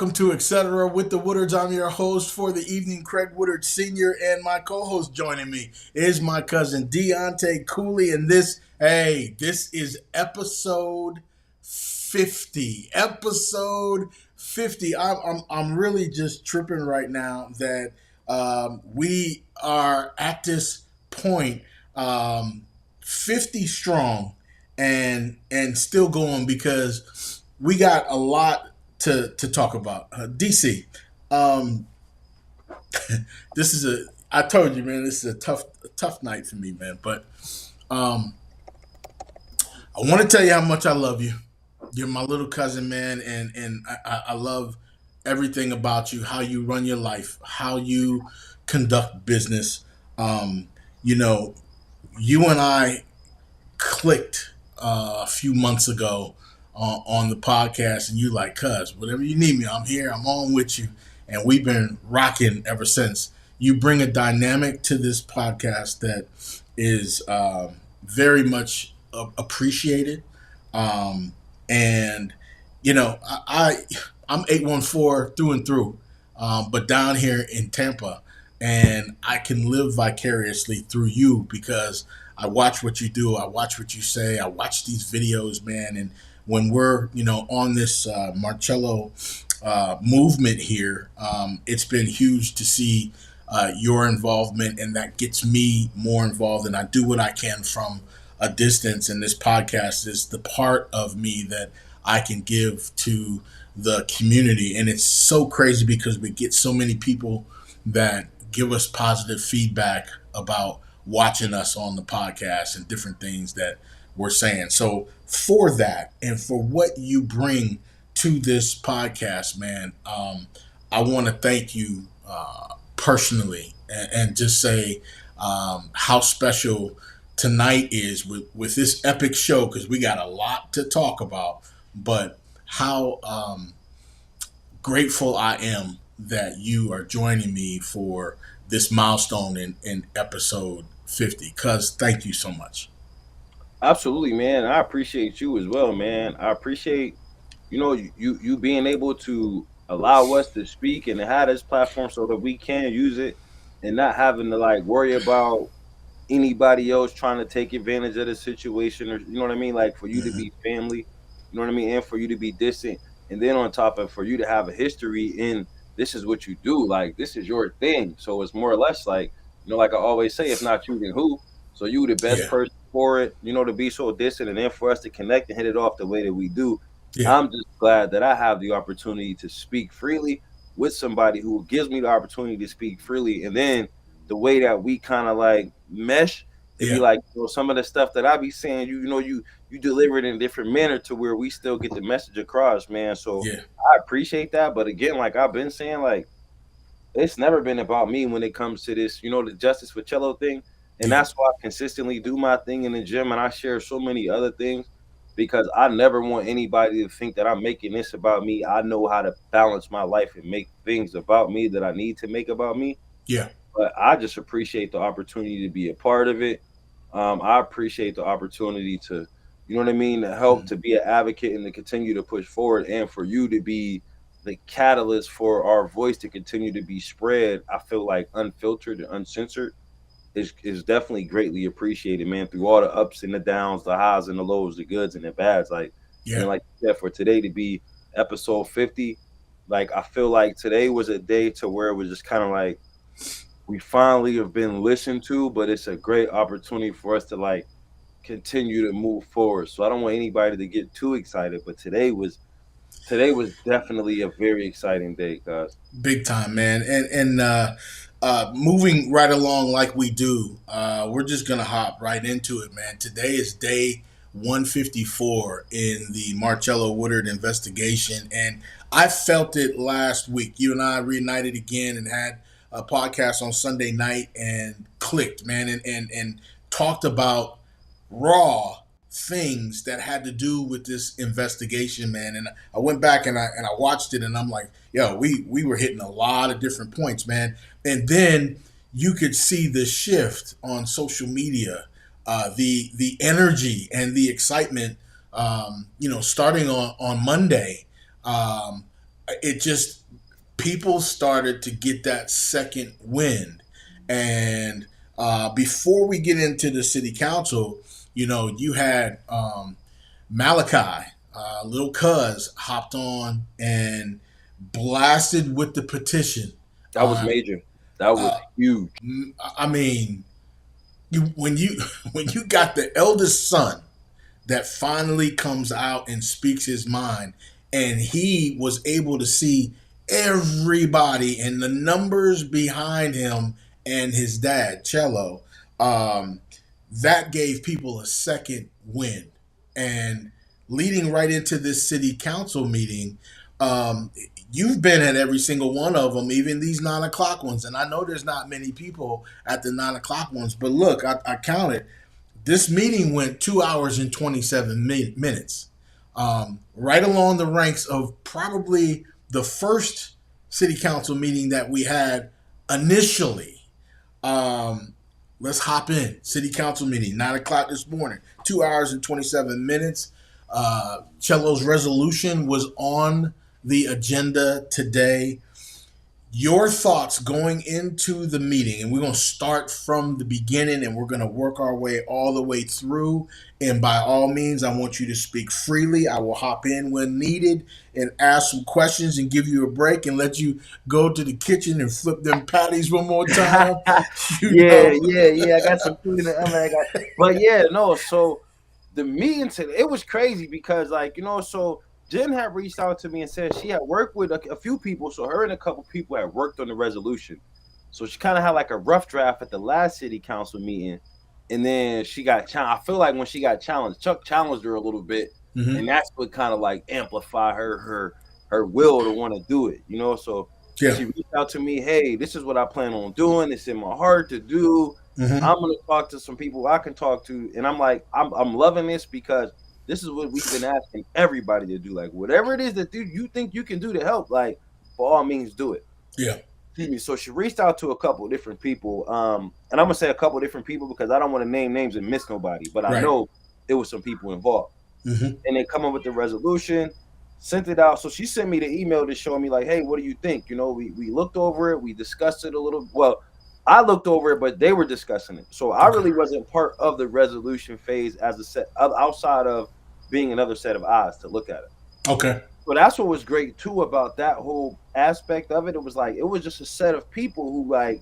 welcome to Etcetera with the Woodards. I'm your host for the evening, Craig Woodard Sr., and my co-host joining me is my cousin Deontay Cooley, and this is episode 50. Episode 50. I'm really just tripping right now that we are at this point, 50 strong and still going because we got a lot to talk about. DC, um, this is I told you, man, this is a tough night for me, man. But um, I want to tell you how much I love you. You're my little cousin, man, and I love everything about you, how you run your life, how you conduct business. Um, you know, you and I clicked a few months ago on the podcast, and you like, cuz, whatever you need me, I'm here, I'm on with you. And we've been rocking ever since. You bring a dynamic to this podcast that is very much appreciated. Um, and, I'm 814 through and through, but down here in Tampa, and I can live vicariously through you because I watch what you do. I watch what you say. I watch these videos, man. And when we're, on this Marcello movement here, it's been huge to see your involvement, and that gets me more involved. And I do what I can from a distance. And this podcast is the part of me that I can give to the community. And it's so crazy because we get so many people that give us positive feedback about watching us on the podcast and different things that we're saying. So for that and for what you bring to this podcast, man, I want to thank you personally and just say how special tonight is with this epic show, because we got a lot to talk about, but how grateful I am that you are joining me for this milestone in episode 50. Cuz, thank you so much. Absolutely, man. I appreciate you as well, man. I appreciate you being able to allow us to speak and to have this platform so that we can use it and not having to like worry about anybody else trying to take advantage of the situation, or you know what I mean, like for you to Hmm. be family, you know what I mean, and for you to be distant, and then on top of for you to have a history in this is what you do, like this is your thing. So it's more or less like, like I always say, if not you, then who? So you the best Yeah, person for it, to be so distant and then for us to connect and hit it off the way that we do. yeah, I'm just glad that I have the opportunity to speak freely with somebody who gives me the opportunity to speak freely. And then the way that we kind of like mesh, it'd be yeah, like, some of the stuff that I be saying, you deliver it in a different manner to where we still get the message across, man. So yeah, I appreciate that. But again, like I've been saying, like it's never been about me when it comes to this, the Justice for Cello thing. And yeah, that's why I consistently do my thing in the gym and I share so many other things because I never want anybody to think that I'm making this about me. I know how to balance my life and make things about me that I need to make about me. yeah. But I just appreciate the opportunity to be a part of it. I appreciate the opportunity to, you know what I mean, to help, Mhm. to be an advocate and to continue to push forward, and for you to be the catalyst for our voice to continue to be spread. I feel like unfiltered and uncensored is definitely greatly appreciated, man. Through all the ups and the downs, the highs and the lows, the goods and the bads, like, and Yeah, like you said, for today to be episode 50, like I feel like today was a day to where it was just kind of like we finally have been listened to, but it's a great opportunity for us to like continue to move forward. So I don't want anybody to get too excited, but today was definitely a very exciting day, guys. big time, man. And moving right along like we do, we're just gonna hop right into it, man. Today is day 154 in the Marcello Woodard investigation, and I felt it last week. You and I reunited again and had a podcast on Sunday night and clicked, man, and talked about raw things that had to do with this investigation, man. And I went back and I watched it, and I'm like, yo, we were hitting a lot of different points, man. And then you could see the shift on social media, the energy and the excitement. Starting on Monday. Um, it just, people started to get that second wind. And before we get into the city council, you had Malachi, little cuz, hopped on and blasted with the petition. That was Uh, major. That was uh, huge. I mean, when you when you got the eldest son that finally comes out and speaks his mind, and he was able to see everybody and the numbers behind him and his dad Cello, um, that gave people a second win. And leading right into this city council meeting, you've been at every single one of them, even these 9 o'clock ones. And I know there's not many people at the 9 o'clock ones, but look, I counted. This meeting went 2 hours and 27 minutes, right along the ranks of probably the first city council meeting that we had initially. Um, let's hop in. City council meeting, 9 o'clock this morning, 2 hours and 27 minutes. Cello's resolution was on the agenda today. Your thoughts going into the meeting, and we're going to start from the beginning and we're going to work our way all the way through. And by all means, I want you to speak freely. I will hop in when needed and ask some questions and give you a break and let you go to the kitchen and flip them patties one more time. you Yeah, know yeah, yeah. I got some food in the oven. But yeah, no. So the meeting today, it was crazy because, like, so Jen had reached out to me and said she had worked with a few people. So her and a couple people had worked on the resolution. So she kind of had like a rough draft at the last city council meeting, and then she got challenged. I feel like when she got challenged, Chuck challenged her a little bit, hmm and that's what kind of like amplified her will to want to do it. So Yeah. she reached out to me, hey, this is what I plan on doing. It's in my heart to do. hmm I'm gonna talk to some people I can talk to, and I'm like, I'm loving this because this is what we've been asking everybody to do. Like, whatever it is that you think you can do to help, like, by all means, do it. Yeah. Excuse me. So she reached out to a couple of different people, and I'm gonna say a couple of different people because I don't want to name names and miss nobody, but I Right. know there was some people involved, hmm and they come up with the resolution, sent it out. So she sent me the email to show me like, hey, what do you think? We looked over it, we discussed it a little. Well, I looked over it, but they were discussing it. So I Okay. really wasn't part of the resolution phase as a set outside of being another set of eyes to look at it. Okay. So that's what was great too about that whole aspect of it. It was like it was just a set of people who like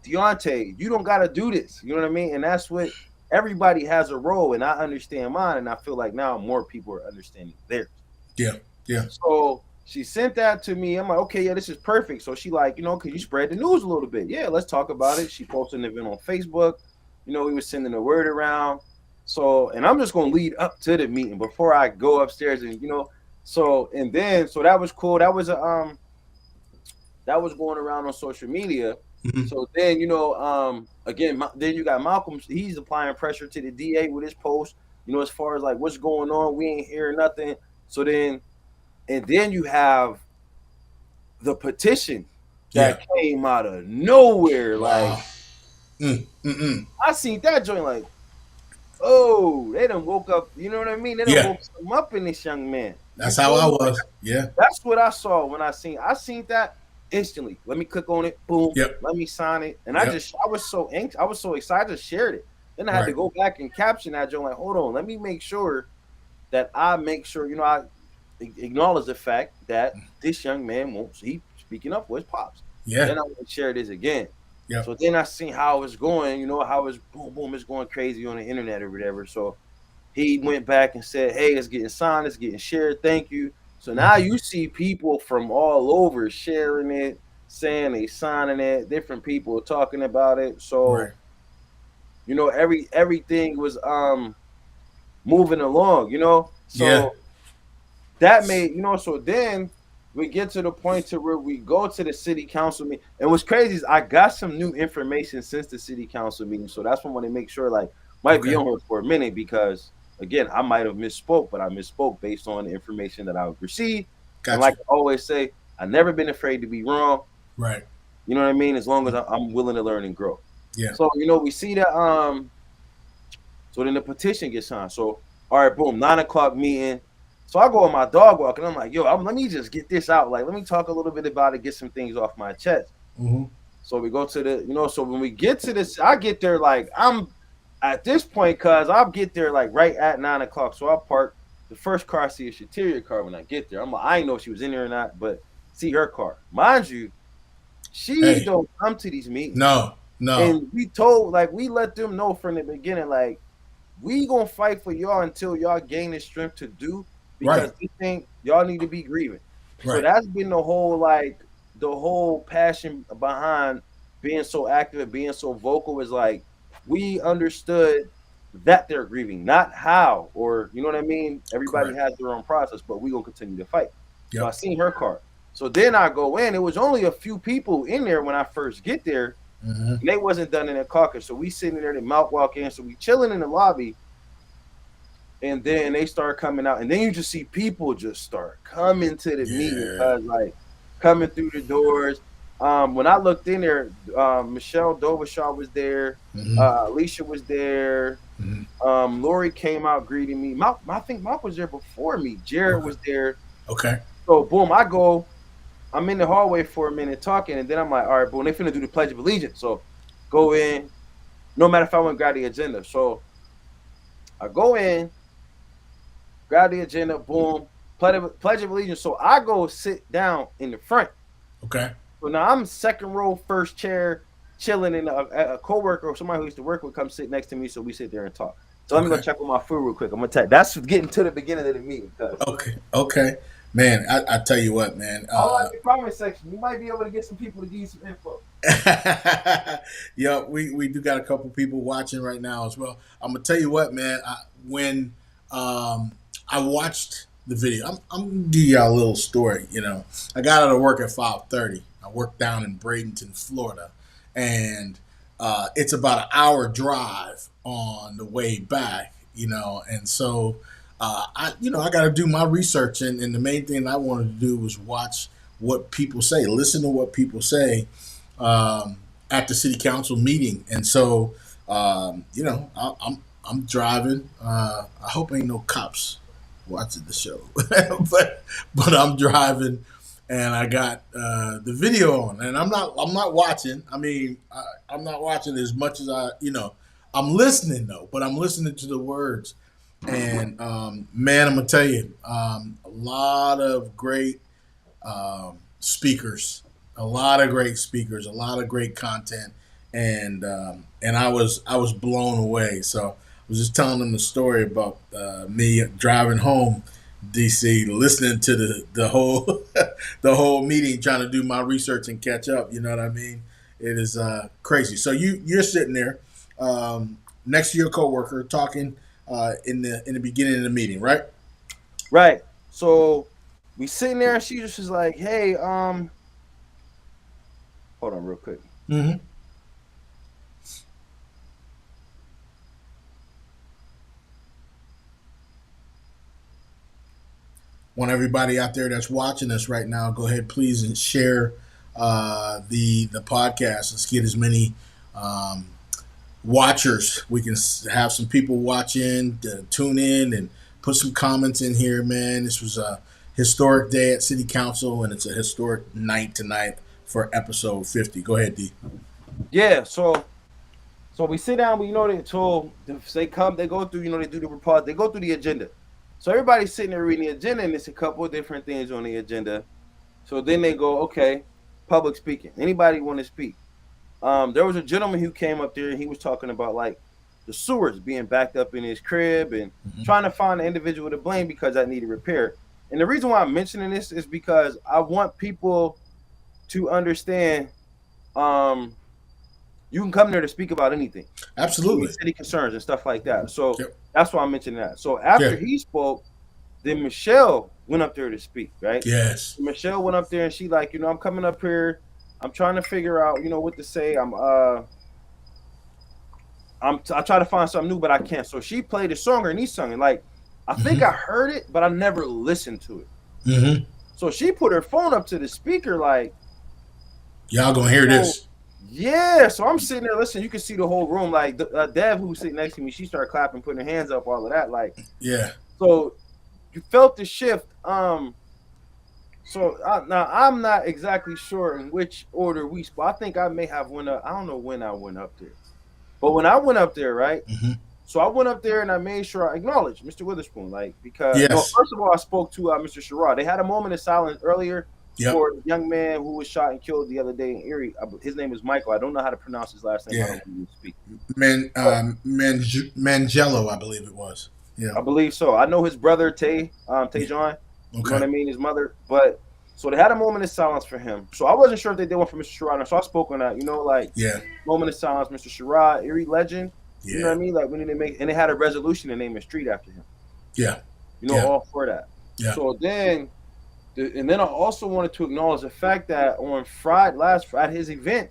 Deontay, you don't got to do this. You know what I mean? And that's what everybody has a role, and I understand mine, and I feel like now more people are understanding theirs. Yeah. Yeah. So she sent that to me. I'm like, okay, yeah, this is perfect. So she like, can you spread the news a little bit? Yeah, let's talk about it. She posted an event on Facebook. We were sending the word around. So, and I'm just gonna lead up to the meeting before I go upstairs and So and then so that was cool. That was going around on social media. hmm So then again, then you got Malcolm. He's applying pressure to the DA with his post. As far as like what's going on, we ain't hearing nothing. So then and then you have the petition Yeah. that came out of nowhere. Like Wow. Mm-mm. I seen that joint like, oh, they done woke up. You know what I mean? They done Yeah. woke some up in this young man. You That's how feel I me? Like was. Yeah. that's what I saw when I seen that instantly. Let me click on it, boom, Yep. let me sign it. And Yep. I was so anxious, I was so excited, I shared it. Then I had to Right. go back and caption that joint, like, hold on, let me make sure that I make sure, I acknowledge the fact that this young man won't. He speaking up for his pops. Yeah. Then I want to share this again. Yep. So then I seen how it's going. How it's boom, boom, it's going crazy on the internet or whatever. So he went back and said, "Hey, it's getting signed, it's getting shared. Thank you." So now hmm you see people from all over sharing it, saying they signing it. Different people talking about it. Right. So everything was moving along. Yeah. So that made so then we get to the point to where we go to the city council meeting, and what's crazy is I got some new information since the city council meeting, so that's when I want to make sure like might be Okay. on here for a minute because again I might have misspoke, but I misspoke based on the information that I received. And Got like you. I always say, I've never been afraid to be wrong. Right. You know what I mean? As long as I'm willing to learn and grow. Yeah. So we see that so then the petition gets signed. So all right, boom, 9 o'clock meeting. So I go on my dog walk and I'm like, yo, let me just get this out. Like, let me talk a little bit about it, get some things off my chest. Mm-hmm. So we go to the, so when we get to this, I get there like I'm at this point, cause I'll get there like right at 9 o'clock. So I park the first car, I see a Etcetera car when I get there. I'm like, I didn't know if she was in there or not, but see her car. Mind you, she Hey, don't come to these meetings. no, no, And we told, like, we let them know from the beginning, like, we gonna fight for y'all until y'all gain the strength to do, right, because we think y'all need to be grieving. So right, that's been the whole, like, the whole passion behind being so active and being so vocal, is like, we understood that they're grieving, not how, or you know what I mean. Everybody correct. has their own process, but we gonna continue to fight. So I Yep. seen her car. So then I go in. It was only a few people in there when I first get there, Mm-hmm. and they wasn't done in the caucus. So we sitting there, the mouth walk in. So we chilling in the lobby, and then they start coming out, and then you just see people just start coming to the meeting, Yeah. cause like coming through the doors. When I looked in there, Michelle Dovashaw was there, Mm-hmm. Alicia was there, Mm-hmm. Lori came out greeting me. I think Mark was there before me. Jared Okay. was there. Okay. So boom, I'm in the hallway for a minute talking, and then I'm like, all right, boom, they finna do the Pledge of Allegiance. So go in. No matter if I went and grab the agenda. So I go in, grab the agenda, boom, Pledge of Allegiance. So I go sit down in the front. Okay. So now I'm second row, first chair, chilling, in a coworker or somebody who used to work with come sit next to me. So we sit there and talk. So let me go Okay. check on my food real quick. I'm gonna tell you, that's getting to the beginning of the meeting. Cause Okay. Okay. Man, I tell you what, man. all like the comment section, you might be able to get some people to give you some info. Yeah, we do got a couple people watching right now as well. I'm gonna tell you what, man. When I watched the video, I'm gonna give y'all a little story. I got out of work at 5:30. I worked down in Bradenton, Florida, and it's about an hour drive on the way back. And so I got to do my research, and the main thing I wanted to do was watch what people say, listen to what people say um, at the city council meeting. And so, I'm driving. I hope ain't no cops watching the show, but I'm driving, and I got the video on, and I'm not watching. I mean, I'm not watching as much as I'm listening though, but I'm listening to the words. And man, I'm gonna tell you, a lot of great speakers, a lot of great speakers, a lot of great content, and I was blown away. So I was just telling them the story about me driving home, DC, listening to the whole the whole meeting, trying to do my research and catch up. You know what I mean? It is crazy. So you're sitting there next to your coworker talking in the beginning of the meeting, right? Right. So we sitting there, and she just was like, "Hey, hold on real quick." Mm-hmm. Want everybody out there that's watching us right now, go ahead, please, and share the podcast. Let's get as many um, watchers. We can have some people watching, tune in, and put some comments in here, man. This was a historic day at City Council, and it's a historic night tonight for episode 50. Go ahead, D. Yeah. So we sit down. They come, they go through. They do the report. They go through the agenda. So everybody's sitting there reading the agenda, and it's a couple of different things on the agenda. So then they go, okay, public speaking. Anybody want to speak? There was a gentleman who came up there, and he was talking about like the sewers being backed up in his crib, and Mm-hmm. trying to find an individual to blame because that needed repair. And the reason why I'm mentioning this is because I want people to understand. Um, you can come there to speak about anything, any Absolutely. city concerns and stuff like that. So Yep. that's why I'm mentioning that. So after Yeah. he spoke, then Michelle went up there to speak, right? Yes. Michelle went up there, and she like, I'm coming up here. I'm trying to figure out, what to say. I try to find something new, but I can't. So she played a song, and he sung it. Like, I think I Mm-hmm. heard it, but I never listened to it. Mm-hmm. So she put her phone up to the speaker, like, Y'all gonna hear so this? yeah. So I'm sitting there listening. You can see the whole room. Like, Dev, who's sitting next to me, she started clapping, putting her hands up, all of that. Like, Yeah. so you felt the shift. So now I'm not exactly sure in which order we spoke. I think I may have went up. I don't know when I went up there, but when I went up there, right? Hmm. So I went up there and I made sure I acknowledged Mr. Witherspoon, like because no, Yes. first of all I spoke to Mr. Sherrod. They had a moment of silence earlier Yep. for the young man who was shot and killed the other day in Erie. His name is Michael. I don't know how to pronounce his last name. I Yeah. don't want to speak. Mangello, I believe it was. Yeah. I believe so. I know his brother Tay Yeah. John. You know what Okay. I mean? His mother. But so they had a moment of silence for him. So I wasn't sure if they did one for Mr. Sherrod. So I spoke on that. You know, like Yeah. moment of silence, Mr. Sherrod, Erie legend. You know what Yeah. I mean? Like we need to make, and they had a resolution to name a street after him. Yeah. You know, Yeah. all for that. Yeah. So then, and then I also wanted to acknowledge the fact that on last Friday, his event,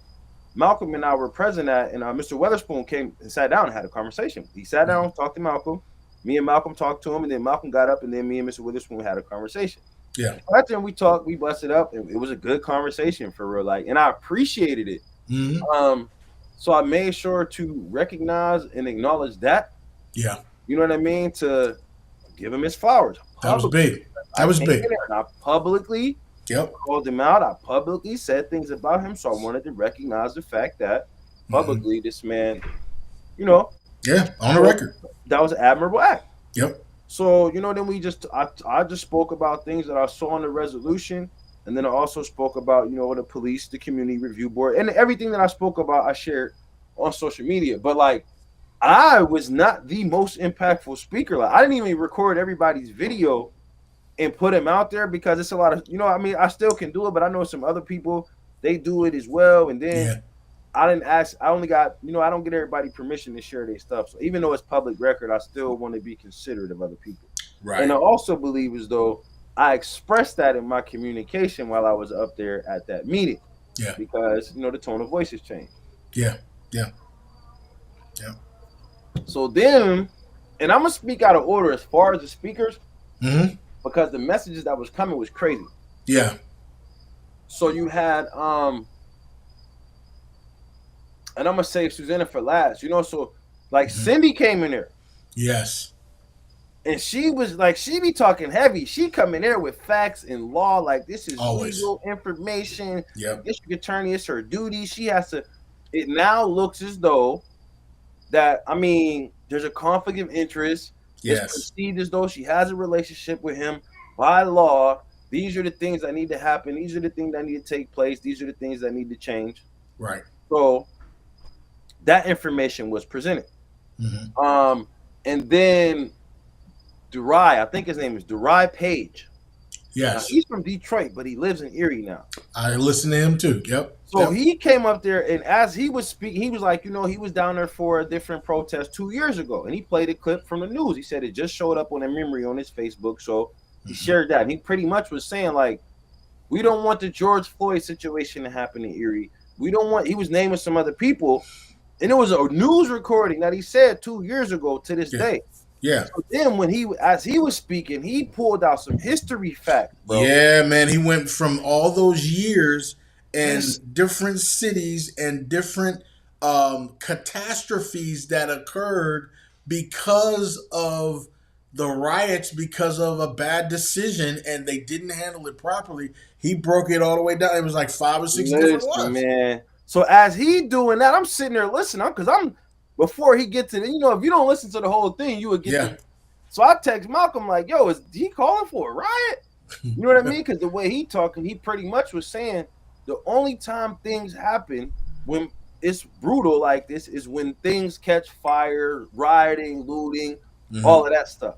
Malcolm and I were present at, and Mr. Weatherspoon came and sat down and had a conversation. He sat down, talked to Malcolm. Me and Malcolm talked to him, and then Malcolm got up, and then me and Mr. Witherspoon had a conversation. Yeah. After we talked, we busted up, and it was a good conversation for real. Like, and I appreciated it. Hmm. So I made sure to recognize and acknowledge that. Yeah. You know what I mean? To give him his flowers. That was big. I That was came big. in there and I publicly Yep. called him out. I publicly said things about him. So I wanted to recognize the fact that Hmm. publicly this man, you know, Yeah. On the record. that was an admirable act. Yep. So, you know, then I just spoke about things that I saw in the resolution. And then I also spoke about, you know, the police, the community review board, and everything that I spoke about, I shared on social media. But like, I was not the most impactful speaker. Like, I didn't even record everybody's video and put them out there because it's a lot of, you know, I mean, I still can do it, but I know some other people, they do it as well. And then Yeah. I didn't ask, I only got, you know, I don't get everybody permission to share their stuff. So even though it's public record, I still want to be considerate of other people. And Right. I also believe as though I expressed that in my communication while I was up there at that meeting Yeah. because, you know, the tone of voice has changed. Yeah. Yeah. Yeah. So then, and I'm going to speak out of order as far as the speakers Hmm. because the messages that was coming was crazy. Yeah. So you had, and I'm going to save Susanna for last, you know, so like Hmm. Cindy came in there. Yes. And she was like, she be talking heavy. She come in there with facts and law, like this is Always. legal information. Yep. District attorney, it's her duty. She has to. It now looks as though that there's a conflict of interest. It's Yes. perceived as though she has a relationship with him by law. These are the things that need to happen. These are the things that need to take place. These are the things that need to change. Right. So that information was presented. Hmm. And then Durai, I think his name is Durai Page. Now, Yes. he's from Detroit, but he lives in Erie now. I listened to him too. Yep. So Yep. he came up there, and as he was speaking, he was like, you know, he was down there for a different protest 2 years ago, and he played a clip from the news. He said it just showed up on a memory on his Facebook, so he shared that. And he pretty much was saying, like, we don't want the George Floyd situation to happen in Erie. We don't want, he was naming some other people, and it was a news recording that he said 2 years ago to this Yeah. day. Yeah. So then when as he was speaking, he pulled out some history facts, bro. Yeah, man. He went from all those years and Yes. different cities and different catastrophes that occurred because of the riots, because of a bad decision, and they didn't handle it properly. He broke it all the way down. It was like 5 or 6 different Listen, ones. man. So as he doing that, I'm sitting there listening because before he gets to you know, if you don't listen to the whole thing, you would get Yeah. to. So I text Malcolm like, "Yo, is he calling for a riot?" You know what I mean? Because the way he talking, he pretty much was saying the only time things happen when it's brutal like this is when things catch fire, rioting, looting, all of that stuff.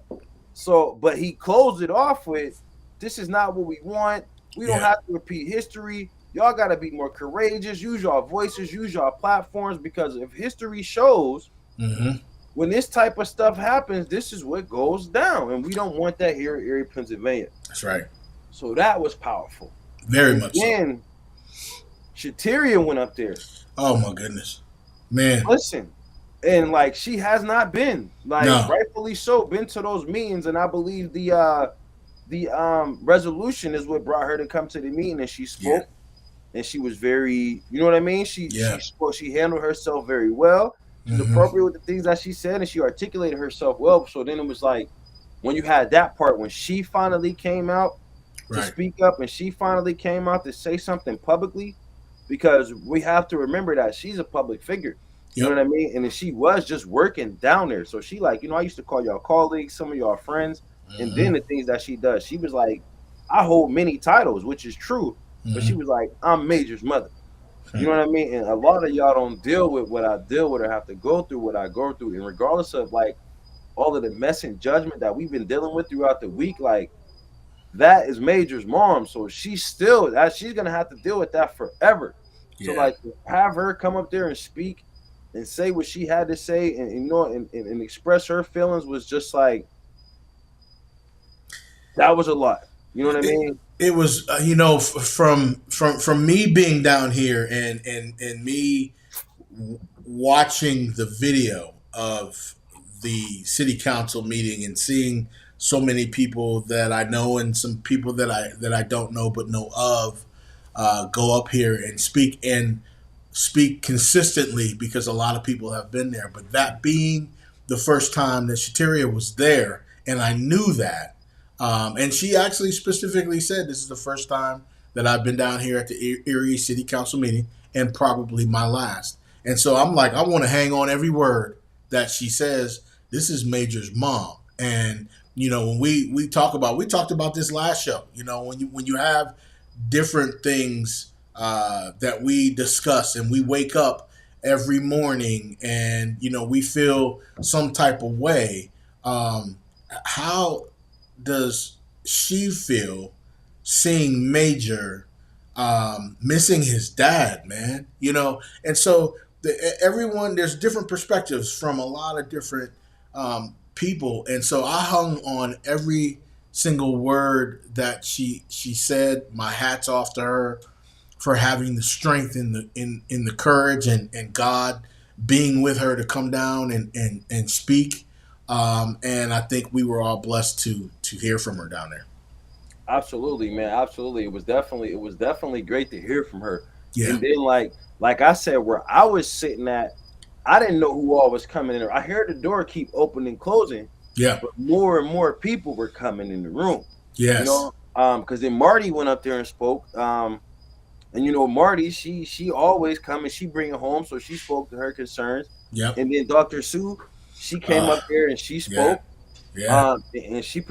So, but he closed it off with, "This is not what we want. We don't Yeah. have to repeat history. Y'all got to be more courageous. Use your voices. Use your platforms. Because if history shows, Hmm. when this type of stuff happens, this is what goes down, and we don't want that here in Erie, Pennsylvania." That's right. So that was powerful. Very much so. Then Shateria went up there. Oh my goodness, man. Listen, and like she has not been, like, No. rightfully so, been to those meetings, and I believe the resolution is what brought her to come to the meeting, and she spoke, and she was very, you know what I mean? She spoke, she handled herself very well. She's Mhm. appropriate with the things that she said, and she articulated herself well. So then it was like, when you had that part when she finally came out to Right. speak up and she finally came out to say something publicly, because we have to remember that she's a public figure. You know Yep. what I mean? And then she was just working down there. So she like, I used to call y'all colleagues, some of y'all friends, and then Mm-hmm. the things that she does. She was like, I hold many titles, which is true, but she Mm-hmm. was like, I'm Major's mother. You know what I mean? And a lot of y'all don't deal with what I deal with or have to go through what I go through. And regardless of like all of the mess and judgment that we've been dealing with throughout the week, like that is Major's mom. So she's gonna have to deal with that forever. So Yeah. like to have her come up there and speak and say what she had to say and and express her feelings was just like that was a lot. You know what I It, mean? it was from me being down here and me watching the video of the city council meeting and seeing so many people that I know and some people that I don't know but know of go up here and speak consistently because a lot of people have been there. But that being the first time that Shateria was there, and I knew that, and she actually specifically said this is the first time that I've been down here at the Erie City Council meeting, and probably my last. And so I'm like, I want to hang on every word that she says. This is Major's mom, and when we talked about this last show. When you have different things that we discuss and we wake up every morning and we feel some type of way, how does she feel seeing Major missing his dad, man? And so everyone, there's different perspectives from a lot of different people, and so I hung on every single word that she said. My hats off to her for having the strength and the courage and God being with her to come down and speak. And I think we were all blessed to hear from her down there. Absolutely, man. Absolutely. It was definitely great to hear from her. Yeah, And then like I said, where I was sitting at, I didn't know who all was coming in there. I heard the door keep opening and closing, yeah, but more and more people were coming in the room. yes, Because then Marty went up there and spoke. And Marty, she always come and she bring it home, so she spoke to her concerns. yep, And then Dr. Sue, she came up there and she yeah, spoke. yeah, And she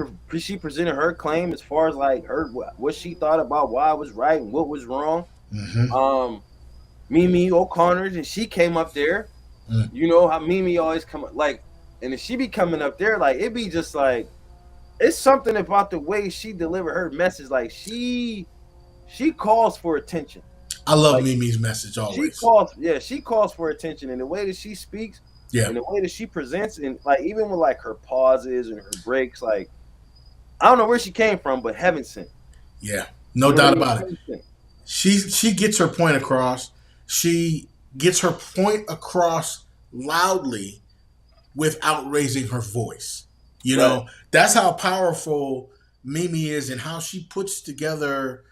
presented her claim as far as like her what she thought about why it was right and what was wrong. mm-hmm, Um, Mimi O'Connor's and she came up there. mm. You know how Mimi always come like, and if she be coming up there, like it be just like it's something about the way she delivered her message. Like she calls for attention. I love Like Mimi's message she always. calls, yeah, she calls for attention, and the way that she speaks, Yeah, and the way that she presents, and like even with like her pauses and her breaks, like I don't know where she came from, but heaven sent. yeah, no You know what I doubt mean? about it. Heaven sent. She gets her point across. She gets her point across loudly without raising her voice. Right. That's how powerful Mimi is and how she puts together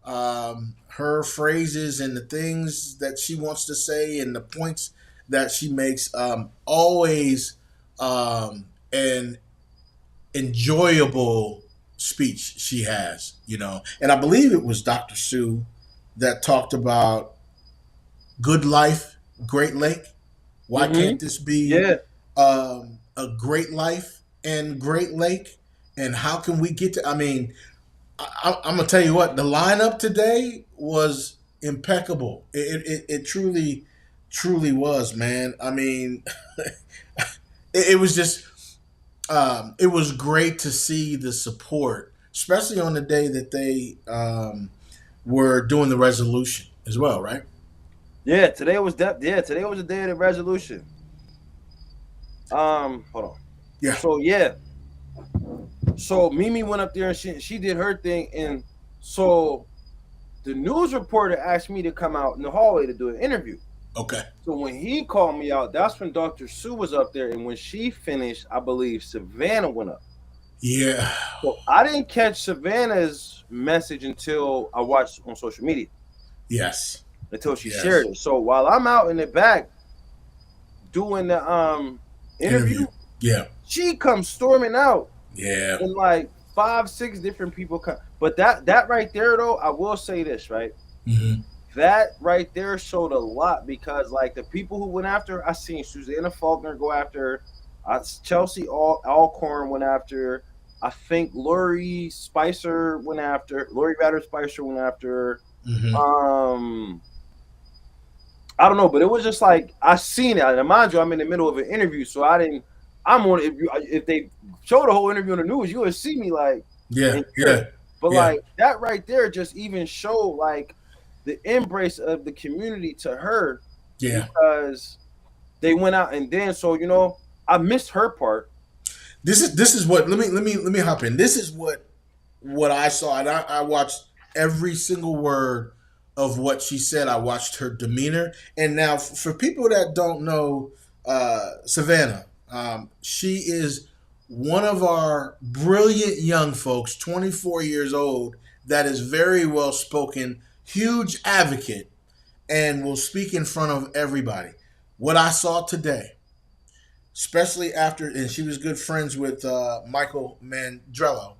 her phrases and the things that she wants to say and the points that she makes. Always an enjoyable speech she has. And I believe it was Dr. Sue that talked about good life, great lake. Why Mm-hmm. can't this be Yeah. a great life and great lake? And how can we get to? I mean, I'm gonna tell you what, the lineup today was impeccable. It truly, truly was, man. I mean, it was just it was great to see the support, especially on the day that they were doing the resolution as well, right? Yeah. Today was the day of the resolution. Hold on. Yeah. So yeah. So Mimi went up there and she did her thing, and so the news reporter asked me to come out in the hallway to do an interview. Okay. So when he called me out, that's when Dr. Sue was up there, and when she finished, I believe Savannah went up. Yeah. So I didn't catch Savannah's message until I watched on social media, Yes. until she shared Yes. it. So while I'm out in the back doing the interview, Interview. Yeah. she comes storming out Yeah. And like 5, 6 different people come. But that right there though, I will say this, right? Hmm. That right there showed a lot because like the people who went after, I seen Susanna Faulkner go after, Chelsea Alcorn went after. I think Lori Batter Spicer went after. Hmm. Um, I don't know, but it was just like I seen it. And mind you, I'm in the middle of an interview, so I didn't. I'm on. If they show the whole interview on the news, you would see me like Yeah. and hear it. Yeah. But Yeah. like that right there, just even showed like the embrace of the community to her Yeah. because they went out and danced. So I missed her part. This is what let me hop in. This is what I saw, and I watched every single word of what she said. I watched her demeanor, and now for people that don't know Savannah, she is one of our brilliant young folks, 24 years old, that is very well spoken, huge advocate, and will speak in front of everybody. What I saw today, especially after, and she was good friends with Michael Mandrello,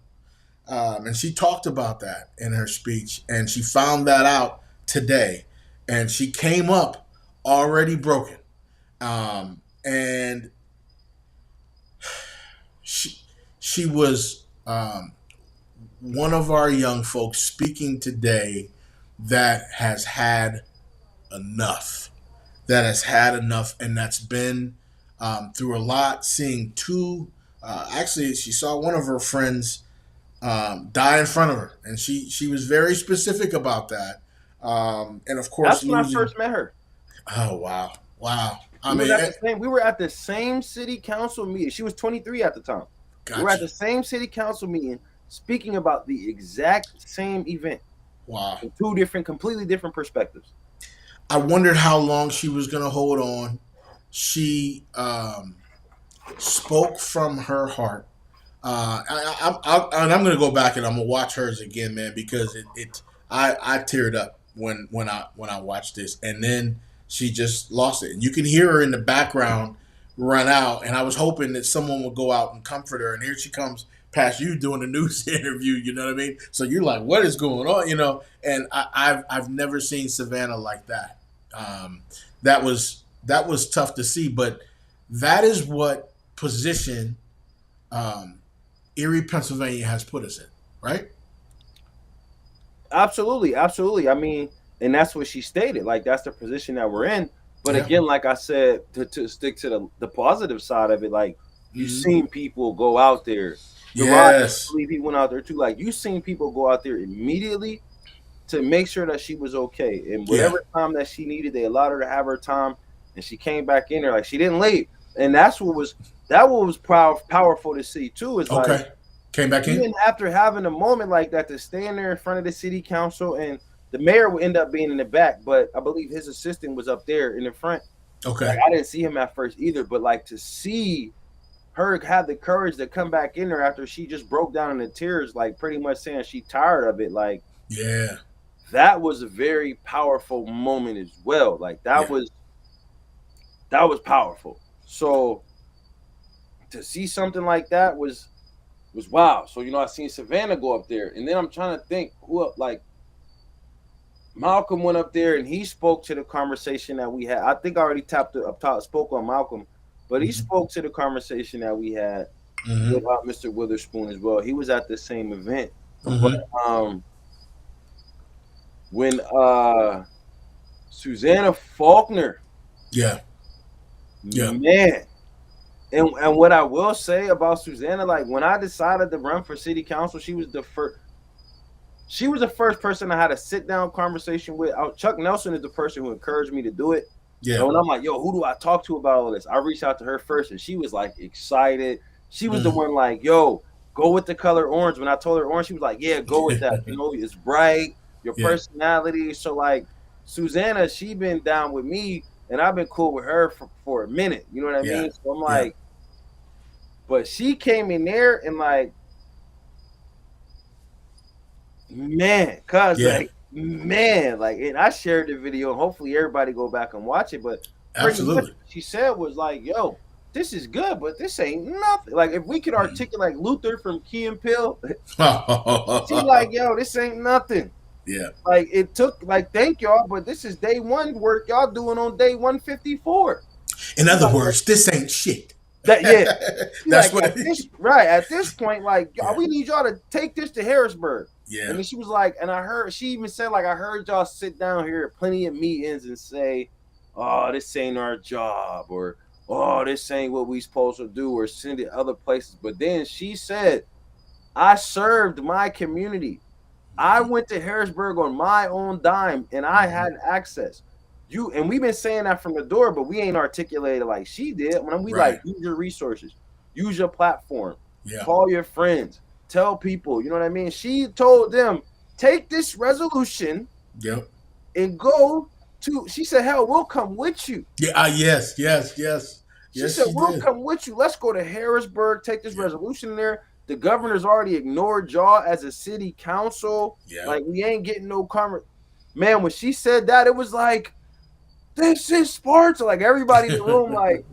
and she talked about that in her speech, and she found that out today, and she came up already broken, and she she was one of our young folks speaking today that has had enough, and that's been through a lot, seeing two. Actually, she saw one of her friends die in front of her, and she was very specific about that. And of course, That's when I losing. first met her. Oh wow, wow. I We was mean, at the same. We were at the same city council meeting. She was 23 at the time. We were at gotcha. the same city council meeting, speaking about the exact same event Wow. from two different, completely different perspectives. I wondered how long she was going to hold on. She spoke from her heart. And I'm going to go back and I'm going to watch hers again, man, because I teared up when I watched this, and then she just lost it, and you can hear her in the background run out. And I was hoping that someone would go out and comfort her, and here she comes past you doing a news interview. You know what I mean? So you're like, what is going on? And I've never seen Savannah like that. Um, that was tough to see, but that is what position um, Erie, Pennsylvania has put us in, right? Absolutely, absolutely. I mean, and that's what she stated. Like that's the position that we're in. But Yeah. again, like I said, to stick to the positive side of it, like you Mm-hmm. seen people go out there. Gerard, I Yes. believe he went out there too. Like you seen people go out there immediately to make sure that she was okay. And Yeah. whatever time that she needed, they allowed her to have her time, and she came back in there like she didn't leave. And that was powerful to see too. Is like Okay. Came back in. even after having a moment like that to stand there in front of the city council and the mayor would end up being in the back, but I believe his assistant was up there in the front. Like Okay. I didn't see him at first either, but like to see her have the courage to come back in there after she just broke down in the tears, like pretty much saying she tired of it. Like Yeah. that was a very powerful moment as well. Like that Yeah. was that was powerful. So to see something like that was wow. So I seen Savannah go up there, and then I'm trying to think who up like Malcolm went up there and he spoke to the conversation that we had. I think I already tapped up top, spoke on Malcolm, but he Mm-hmm. spoke to the conversation that we had with Mm-hmm. Mr. Witherspoon as well. He was at the same event, but Mm-hmm. um, when Susanna Faulkner, Yeah. Yeah. man, and what I will say about Susanna, like when I decided to run for city council, she was the first. She was the first person I had a sit down conversation with. Chuck Nelson is the person who encouraged me to do it. Yeah. And when I'm like, yo, who do I talk to about all this? I reached out to her first, and she was like excited. She was the Mm. one like, yo, go with the color orange. When I told her orange, she was like, yeah, go with that. It's bright, your Yeah. personality. So like Susanna, she been down with me, and I've been cool with her for a minute. You know what I Yeah. mean? So I'm Yeah. like, but she came in there and like, man, cause Yeah. like man, like and I shared the video and hopefully everybody go back and watch it. But pretty much Absolutely. what she said was like, yo, this is good, but this ain't nothing. Like if we could articulate like Luther from Key and Peele, she like, yo, this ain't nothing. Yeah. Like it took like thank y'all, but this is day one work y'all doing on day 154. In She other like words, this ain't shit. that yeah. She That's like what at it this is. right at this point, like Yeah. we need y'all to take this to Harrisburg. Yeah. And then she was like, and I heard she even said like I heard y'all sit down here at plenty of meetings and say, oh, this ain't our job, or oh, this ain't what we supposed to do, or send it other places. But then she said, I served my community. I went to Harrisburg on my own dime and I had access. You and we've been saying that from the door, but we ain't articulated like she did. When we like Right. use your resources, use your platform, Yeah. call your friends, tell people, you know what I mean? She told them, take this resolution Yep. and go to, she said, hell, we'll come with you. Yeah. Yes. Yes. Yes. She Yes, said, she we'll did. come with you. Let's go to Harrisburg, take this Yeah. resolution there. The governor's already ignored y'all as a city council. Yeah. Like, we ain't getting no comment. Man, when she said that, it was like, this is Sparta. Like, everybody in the room, like,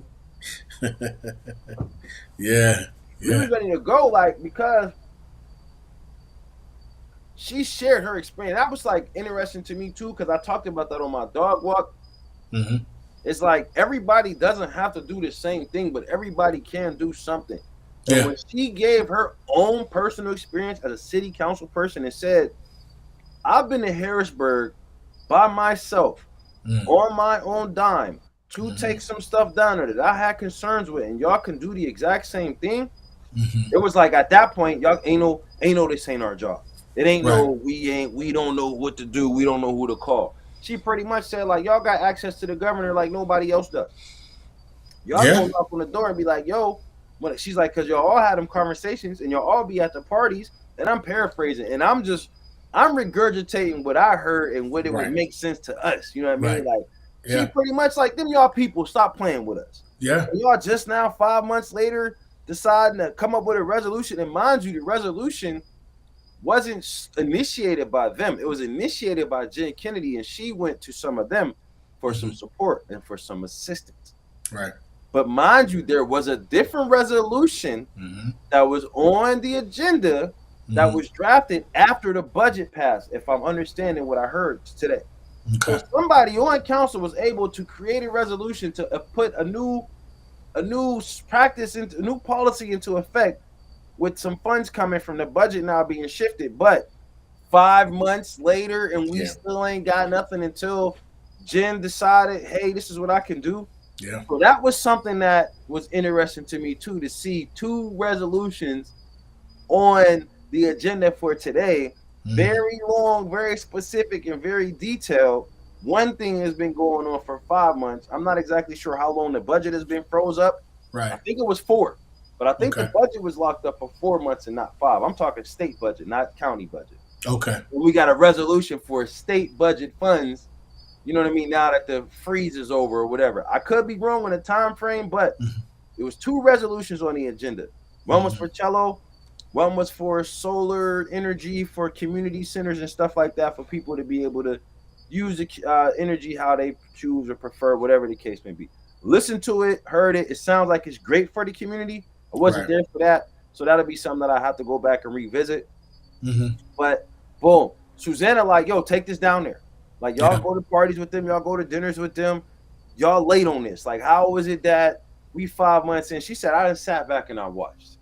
Yeah. we Yeah. was ready to go, like, because she shared her experience. That was, like, interesting to me, too, because I talked about that on my dog walk. Mm-hmm. It's like everybody doesn't have to do the same thing, but everybody can do something. And Yeah. when she gave her own personal experience as a city council person and said, I've been to Harrisburg by myself on my own dime to take some stuff down there that I had concerns with, and y'all can do the exact same thing. Mm-hmm. It was like at that point, y'all ain't no this ain't our job. It ain't Right. no we don't know what to do. We don't know who to call. She pretty much said like y'all got access to the governor like nobody else does. Y'all Yeah. go knock on the door and be like, yo, what? She's like, because y'all all had them conversations and y'all all be at the parties. And I'm paraphrasing and I'm regurgitating what I heard and what it would Right. make sense to us. You know what I mean? Right. Like, she Yeah. pretty much like them y'all people stop playing with us. Yeah. And y'all just now 5 months later deciding to come up with a resolution. And mind you, the resolution wasn't initiated by them. It was initiated by Jen Kennedy, and she went to some of them for some support and for some assistance. Right. But mind you, there was a different resolution that was on the agenda that was drafted after the budget passed, if I'm understanding what I heard today. Okay. So somebody on council was able to create a resolution to put a new practice into a new policy into effect with some funds coming from the budget now being shifted. But 5 months later, and we still ain't got nothing until Jen decided, hey, this is what I can do. Yeah. So that was something that was interesting to me too, to see two resolutions on the agenda for today. Very long, very specific, and very detailed. One thing has been going on for 5 months. I'm not exactly sure how long the budget has been froze up. Right. I think it was 4, but I think the budget was locked up for 4 months and not 5. I'm talking state budget, not county budget. Okay. We got a resolution for state budget funds. You know what I mean? Now that the freeze is over or whatever. I could be wrong on the time frame, but it was 2 resolutions on the agenda. One was for cello. One was for solar energy for community centers and stuff like that for people to be able to use the energy how they choose or prefer, whatever the case may be. Listen to it, heard it. It sounds like it's great for the community. I wasn't there for that. So that'll be something that I have to go back and revisit. But boom, Susanna like, yo, take this down there. Like y'all go to parties with them, y'all go to dinners with them. Y'all late on this. Like how was it that we 5 months in? She said, I just sat back and I watched.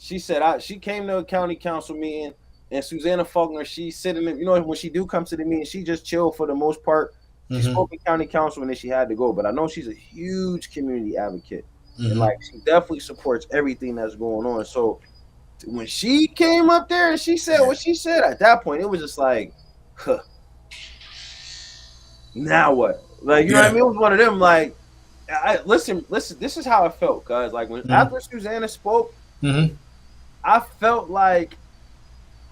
She said she came to a county council meeting, and Susanna Faulkner, she sitting in, when she do come to the meeting, she just chill for the most part. She spoke in county council and then she had to go. But I know she's a huge community advocate. And like she definitely supports everything that's going on. So when she came up there and she said what she said, at that point, it was just like, huh. Now what? Like, you know what I mean? It was one of them, like, listen, this is how I felt, guys. Like when after Susanna spoke, I felt like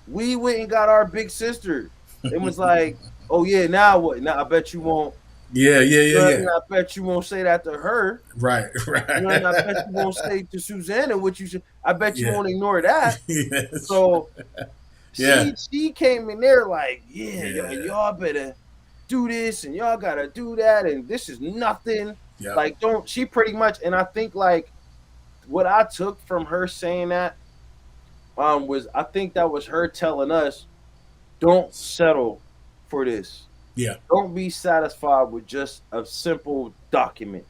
we went and got our big sister. It was like, oh yeah, now what? Now I bet you won't. Yeah. I bet you won't say that to her. Right. You know, and I bet you won't say to Susanna what you should. I bet you won't ignore that. Yes. So she came in there like, y'all better do this and y'all gotta do that and this is nothing. Yep. Like she pretty much, and I think like what I took from her saying that was I think that was her telling us don't settle for this. Yeah. Don't be satisfied with just a simple document.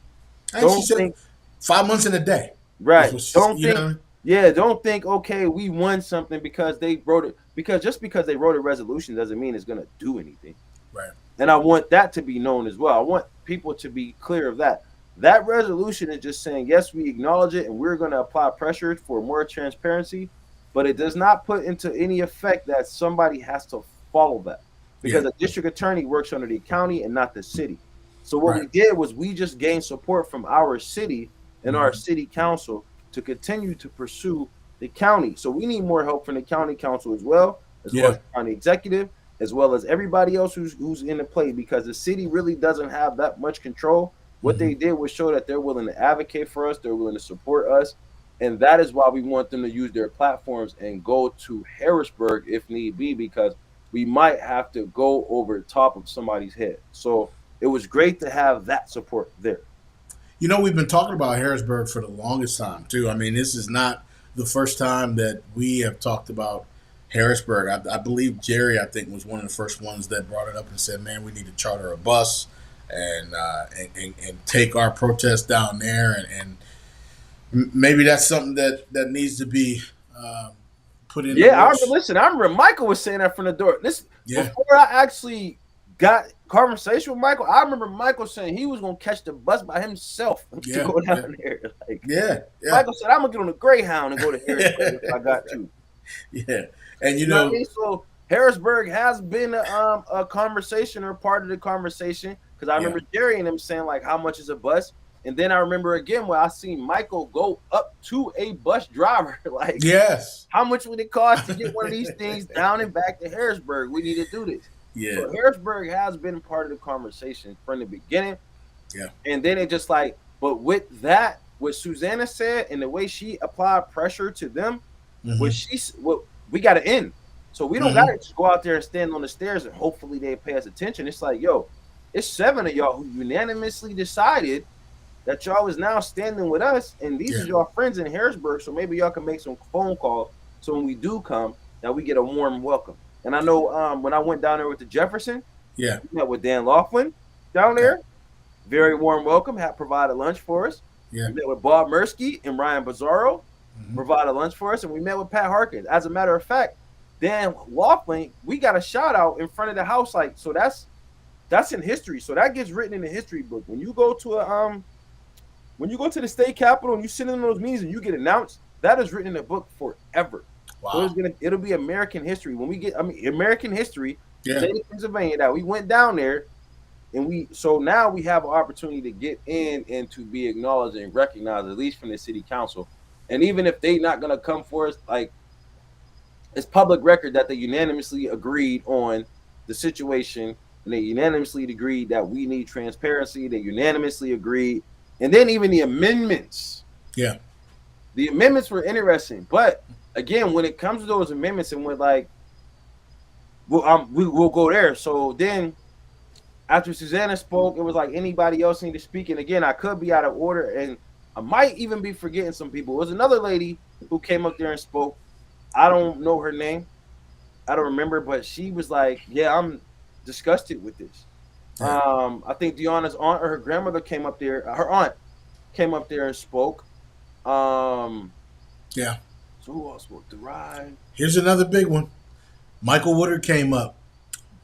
And she Don't said think 5 months in a day is right. what she's, Don't you know what think I mean? yeah, don't think okay, we won something because they wrote it because just because they wrote a resolution doesn't mean it's going to do anything. Right. And I want that to be known as well. I want people to be clear of that. That resolution is just saying, yes, we acknowledge it and we're going to apply pressure for more transparency, but it does not put into any effect that somebody has to follow that Yeah. because a district attorney works under the county and not the city. So what Right. we did was we just gained support from our city and our Mm-hmm. city council to continue to pursue the county. So we need more help from the county council as well as Yeah. the county executive, as well as everybody else who's in the play because the city really doesn't have that much control. What Mm-hmm. they did was show that they're willing to advocate for us, they're willing to support us, and that is why we want them to use their platforms and go to Harrisburg if need be because we might have to go over the top of somebody's head. So it was great to have that support there. You know, we've been talking about Harrisburg for the longest time too. I mean, this is not the first time that we have talked about Harrisburg. I believe Jerry, I think, was one of the first ones that brought it up and said, "Man, we need to charter a bus and take our protest down there." And maybe that's something that needs to be put in the Yeah, I remember. works. Listen, I remember Michael was saying that from the door. This Yeah, before I actually got conversation with Michael. I remember Michael saying he was gonna catch the bus by himself to yeah, go yeah, down there. Like yeah, yeah, Michael said, I'm gonna get on the Greyhound and go to Harrisburg if I got to. yeah. And you You know what I know, mean? So Harrisburg has been a conversation or part of the conversation because I yeah, remember Jerry and them saying like, "How much is a bus?" And then I remember again where I seen Michael go up to a bus driver like, yes, how much would it cost to get one of these things down and back to Harrisburg? We need to do this. yeah, So Harrisburg has been part of the conversation from the beginning. yeah, And then it just like, but with that, what Susanna said and the way she applied pressure to them, mm-hmm, what we got to end. So we don't got mm-hmm, to just go out there and stand on the stairs and hopefully they pay us attention. It's like, yo, it's 7 of y'all who unanimously decided that y'all is now standing with us, and these yeah, is y'all friends in Harrisburg. So maybe y'all can make some phone calls. So when we do come, that we get a warm welcome. And I know when I went down there with the Jefferson, yeah, we met with Dan Laughlin down okay, there. Very warm welcome. Had provided lunch for us. yeah, We met with Bob Mursky and Ryan Bizarro, mm-hmm, provided lunch for us, and we met with Pat Harkins. As a matter of fact, Dan Laughlin, we got a shout out in front of the house. Like, so that's in history. So that gets written in the history book. When you go to the state capitol and you sit in those meetings and you get announced, that is written in the book forever. So wow, it'll be American history. When we get American history, yeah, state of Pennsylvania, that we went down there and so now we have an opportunity to get in and to be acknowledged and recognized, at least from the city council. And even if they not gonna come for us, like it's public record that they unanimously agreed on the situation and they unanimously agreed that we need transparency. They unanimously agreed. And then even yeah, the amendments were interesting. But again, when it comes to those amendments and when like, we'll go there. So then after Susanna spoke, it was like anybody else need to speak. And again, I could be out of order and I might even be forgetting some people. It was another lady who came up there and spoke. I don't know her name. I don't remember, but she was like, "Yeah, I'm disgusted with this." yeah, I think Deanna's aunt or her grandmother came up there. Her aunt came up there and spoke. Um, yeah. so who else spoke? Deride. Here's another big one. Michael Woodard came up.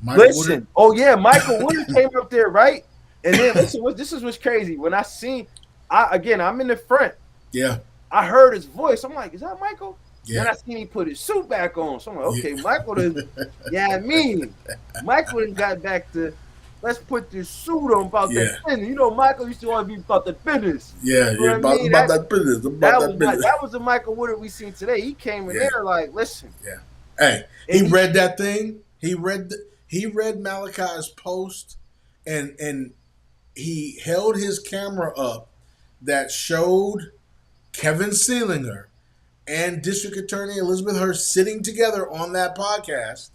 Michael Woodard. Listen, oh yeah, Michael Woodard came up there, right? And then listen, this is what's crazy. When I'm in the front. Yeah, I heard his voice. I'm like, is that Michael? Then yeah, I seen he put his suit back on. So I'm like, okay, yeah, Michael is, yeah, I mean, Michael has got back to, let's put this suit on about that yeah, business. You know, Michael used to always be about the business. yeah, You know yeah. what I mean? About that business. About that business. That was the Michael Woodard we seen today. He came in Yeah, there like, listen, yeah. Hey, he and read that thing. He read Malachi's post, and he held his camera up that showed Kevin Seelinger and District Attorney Elizabeth Hurst sitting together on that podcast.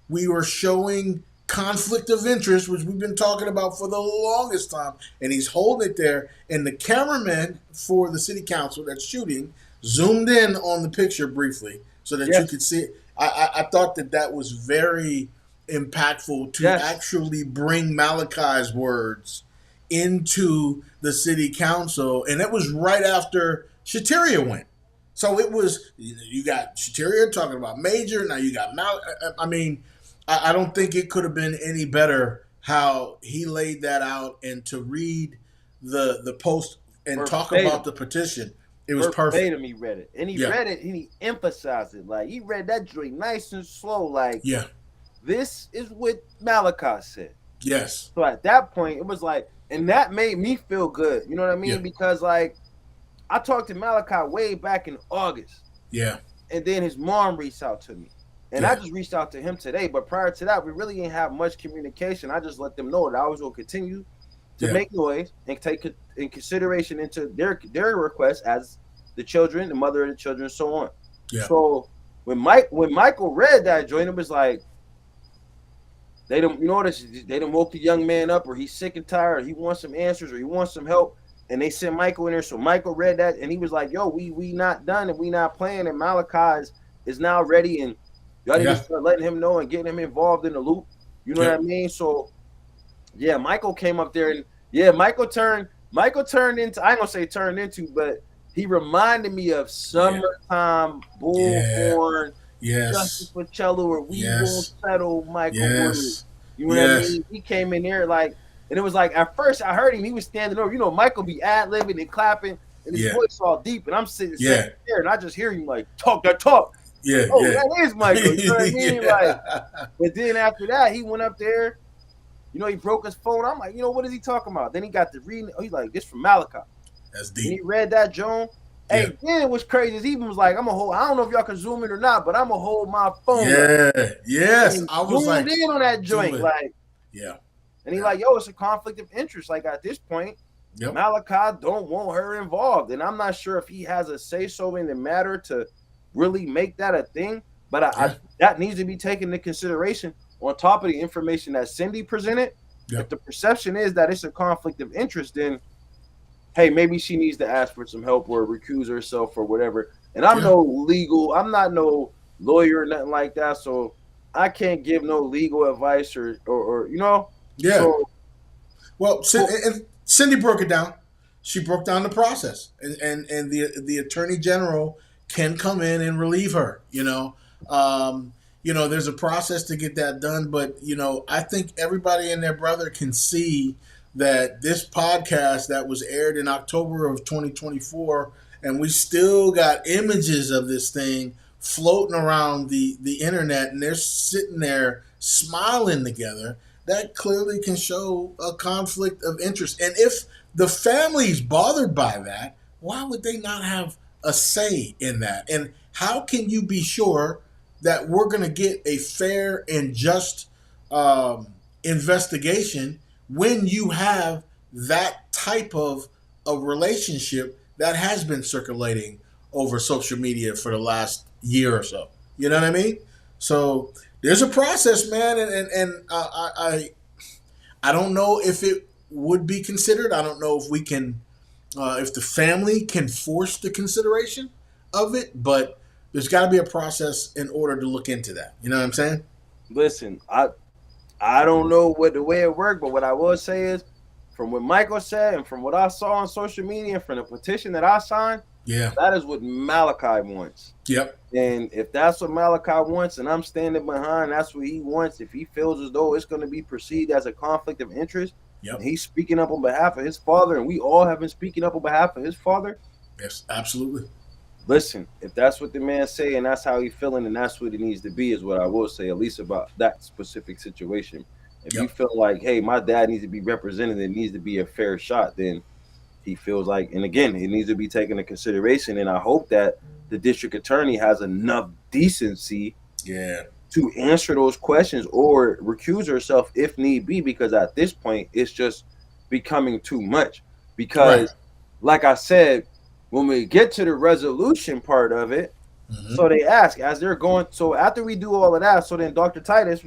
We were showing conflict of interest, which we've been talking about for the longest time, and he's holding it there. And the cameraman for the city council that's shooting zoomed in on the picture briefly so that you Yes, could see it. I thought that that was very impactful to yes, actually bring Malachi's words into the city council, and it was right after Shateria went. So it was you got Shateria talking about Major. Now you got Mal. I mean, I don't think it could have been any better how he laid that out, and to read the post and talk about verbatim. the petition. It was perfect. Verbatim, he read it, and he Yeah, read it, and he emphasized it. Like he read that joint nice and slow. Like yeah, this is what Malachi said. yes, So at that point, it was like, and that made me feel good. You know what I yeah, mean? Because like I talked to Malachi way back in August, yeah, and then his mom reached out to me, and I yeah, just reached out to him today. But prior to that, we really didn't have much communication. I just let them know that I was going to continue to yeah, make noise and take in consideration into their requests as the children, the mother of the children, so on. yeah, So when Michael read that joint, it was like they don't, you know, they don't woke the young man up, or he's sick and tired, or he wants some answers, or he wants some help, and they sent Michael in there. So Michael read that, and he was like, "Yo, we not done, and we not playing, and Malachi is now ready, and y'all need to yeah, start letting him know and getting him involved in the loop." You know what I yep, mean? So yeah, Michael came up there, and yeah, Michael turned into, I ain't gonna say turned into, but he reminded me of yeah, Summertime yeah, Bullhorn Justice yes, for Cello, or We Won't yes, Settle Michael Woodley. yes, You know what I yes, mean? He came in there like, and it was like at first I heard him, he was standing over. You know, Michael be ad libbing and clapping, and his yeah, voice all deep, and I'm sitting yeah, there, and I just hear him like talk that talk. Like, yeah, oh, yeah, that is Michael. You know what I mean? Like, yeah. but then after that, he went up there. You know, he broke his phone. I'm like, you know, what is he talking about? Then he got to reading. He's like, this from Malachi. That's When he deep. read that, Joan, Yeah, hey, then what's crazy is he was like, I'm gonna hold. I don't know if y'all can zoom in or not, but I'm gonna hold my phone up yeah, yes. and I was zoomed like, in on that joint, zooming. like, Yeah, and he yeah, like, yo, it's a conflict of interest. Like at this point, yep, Malachi don't want her involved, and I'm not sure if he has a say so in the matter to really make that a thing. But yeah, that needs to be taken into consideration on top of the information that Cindy presented. If yep, the perception is that it's a conflict of interest, then hey, maybe she needs to ask for some help or recuse herself or whatever. And yeah, I'm not no lawyer or nothing like that, so I can't give no legal advice or you know. yeah. So Well, and Cindy broke it down. She broke down the process, and the attorney general can come in and relieve her. There's a process to get that done, but I think everybody and their brother can see that this podcast that was aired in October of 2024, and we still got images of this thing floating around the internet, and they're sitting there smiling together. That clearly can show a conflict of interest. And if the family's bothered by that, why would they not have a say in that? And how can you be sure that we're going to get a fair and just investigation when you have that type of a relationship that has been circulating over social media for the last year or so? You know what I mean? So there's a process, man, and I don't know if it would be considered. I don't know if we can, if the family can force the consideration of it, but there's got to be a process in order to look into that. You know what I'm saying? listen, I don't know what the way it worked, but what I will say is, from what Michael said and from what I saw on social media and from the petition that I signed, Yeah. that is what Malachi wants. Yep. And if that's what Malachi wants, and I'm standing behind, that's what he wants. If he feels as though it's going to be perceived as a conflict of interest, and Yep. he's speaking up on behalf of his father, and we all have been speaking up on behalf of his father. Yes. Absolutely. Listen, if that's what the man say and that's how he's feeling and that's what it needs to be, is what I will say, at least about that specific situation. If you Yep. feel like, hey, my dad needs to be represented, it needs to be a fair shot, then he feels like, and again, it needs to be taken into consideration. And I hope that the district attorney has enough decency Yeah. to answer those questions or recuse herself if need be, because at this point it's just becoming too much. Right. Because, like I said, when we get to the resolution part of it, Mm-hmm. so they ask as they're going. So after we do all of that, so then Dr. Titus,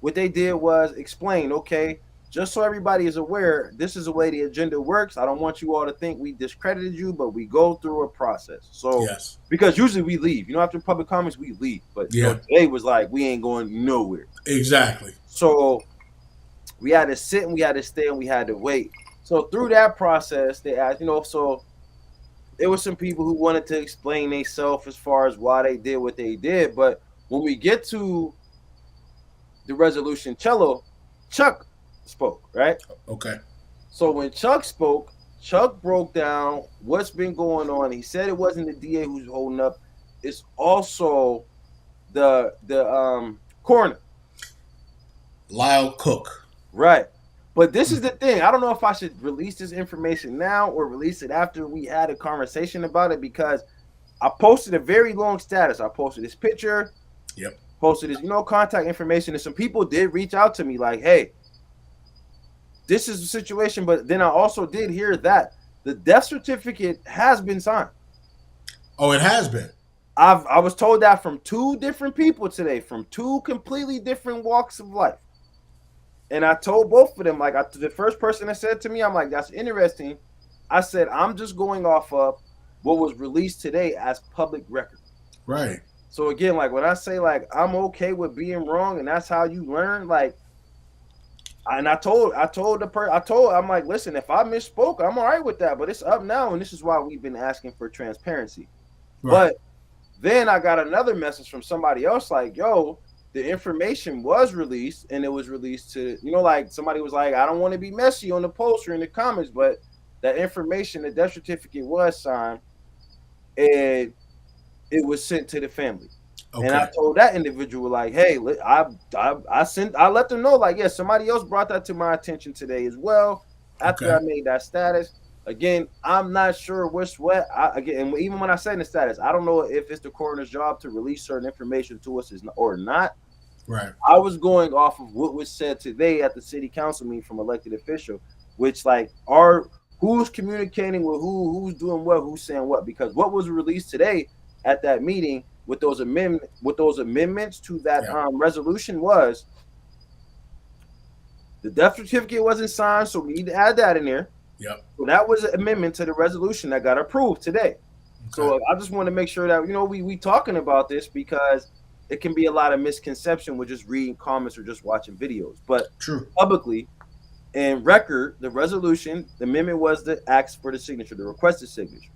what they did was explain, okay, just so everybody is aware, this is the way the agenda works. I don't want you all to think we discredited you, but we go through a process. So Yes. because usually we leave, after public comments, we leave. But Yeah. today was like we ain't going nowhere. Exactly. So we had to sit and we had to stay and we had to wait. So through that process, they asked, so there were some people who wanted to explain themselves as far as why they did what they did. But when we get to the resolution, Chuck spoke, right? Okay. So when Chuck spoke, Chuck broke down what's been going on. He said it wasn't the DA who's holding up; it's also the coroner, Lyle Cook. right? But this is the thing. I don't know if I should release this information now or release it after we had a conversation about it, because I posted a very long status. I posted this picture, Yep. posted his, contact information, and some people did reach out to me like, "Hey, this is the situation." But then I also did hear that the death certificate has been signed. Oh, it has been. I was told that from two different people today, from two completely different walks of life. And I told both of them, like, the first person that said to me, I'm like, that's interesting. I said, I'm just going off of what was released today as public record. Right. So again, like when I say like I'm okay with being wrong and that's how you learn, like, and I'm like, listen, if I misspoke, I'm all right with that, but it's up now, and this is why we've been asking for transparency. Right. But then I got another message from somebody else like, yo, the information was released, and it was released to, like somebody was like, I don't want to be messy on the post or in the comments, but that information, the death certificate was signed, and it was sent to the family. And I Okay. told that individual like, hey, I let them know like, yeah, somebody else brought that to my attention today as well. After Okay. I made that status, again, I'm not sure what's what. Again, and even when I say in the status, I don't know if it's the coroner's job to release certain information to us or not. Right. I was going off of what was said today at the city council meeting from elected official, which like are who's communicating with who's doing what, who's saying what, because what was released today at that meeting with those amendments to that Yeah. resolution was the death certificate wasn't signed, so we need to add that in there. Yep. So that was an amendment to the resolution that got approved today. Okay. So I just want to make sure that we talking about this because it can be a lot of misconception with just reading comments or just watching videos. But True. publicly and record, the resolution, the amendment was the ask for the signature, the requested signature.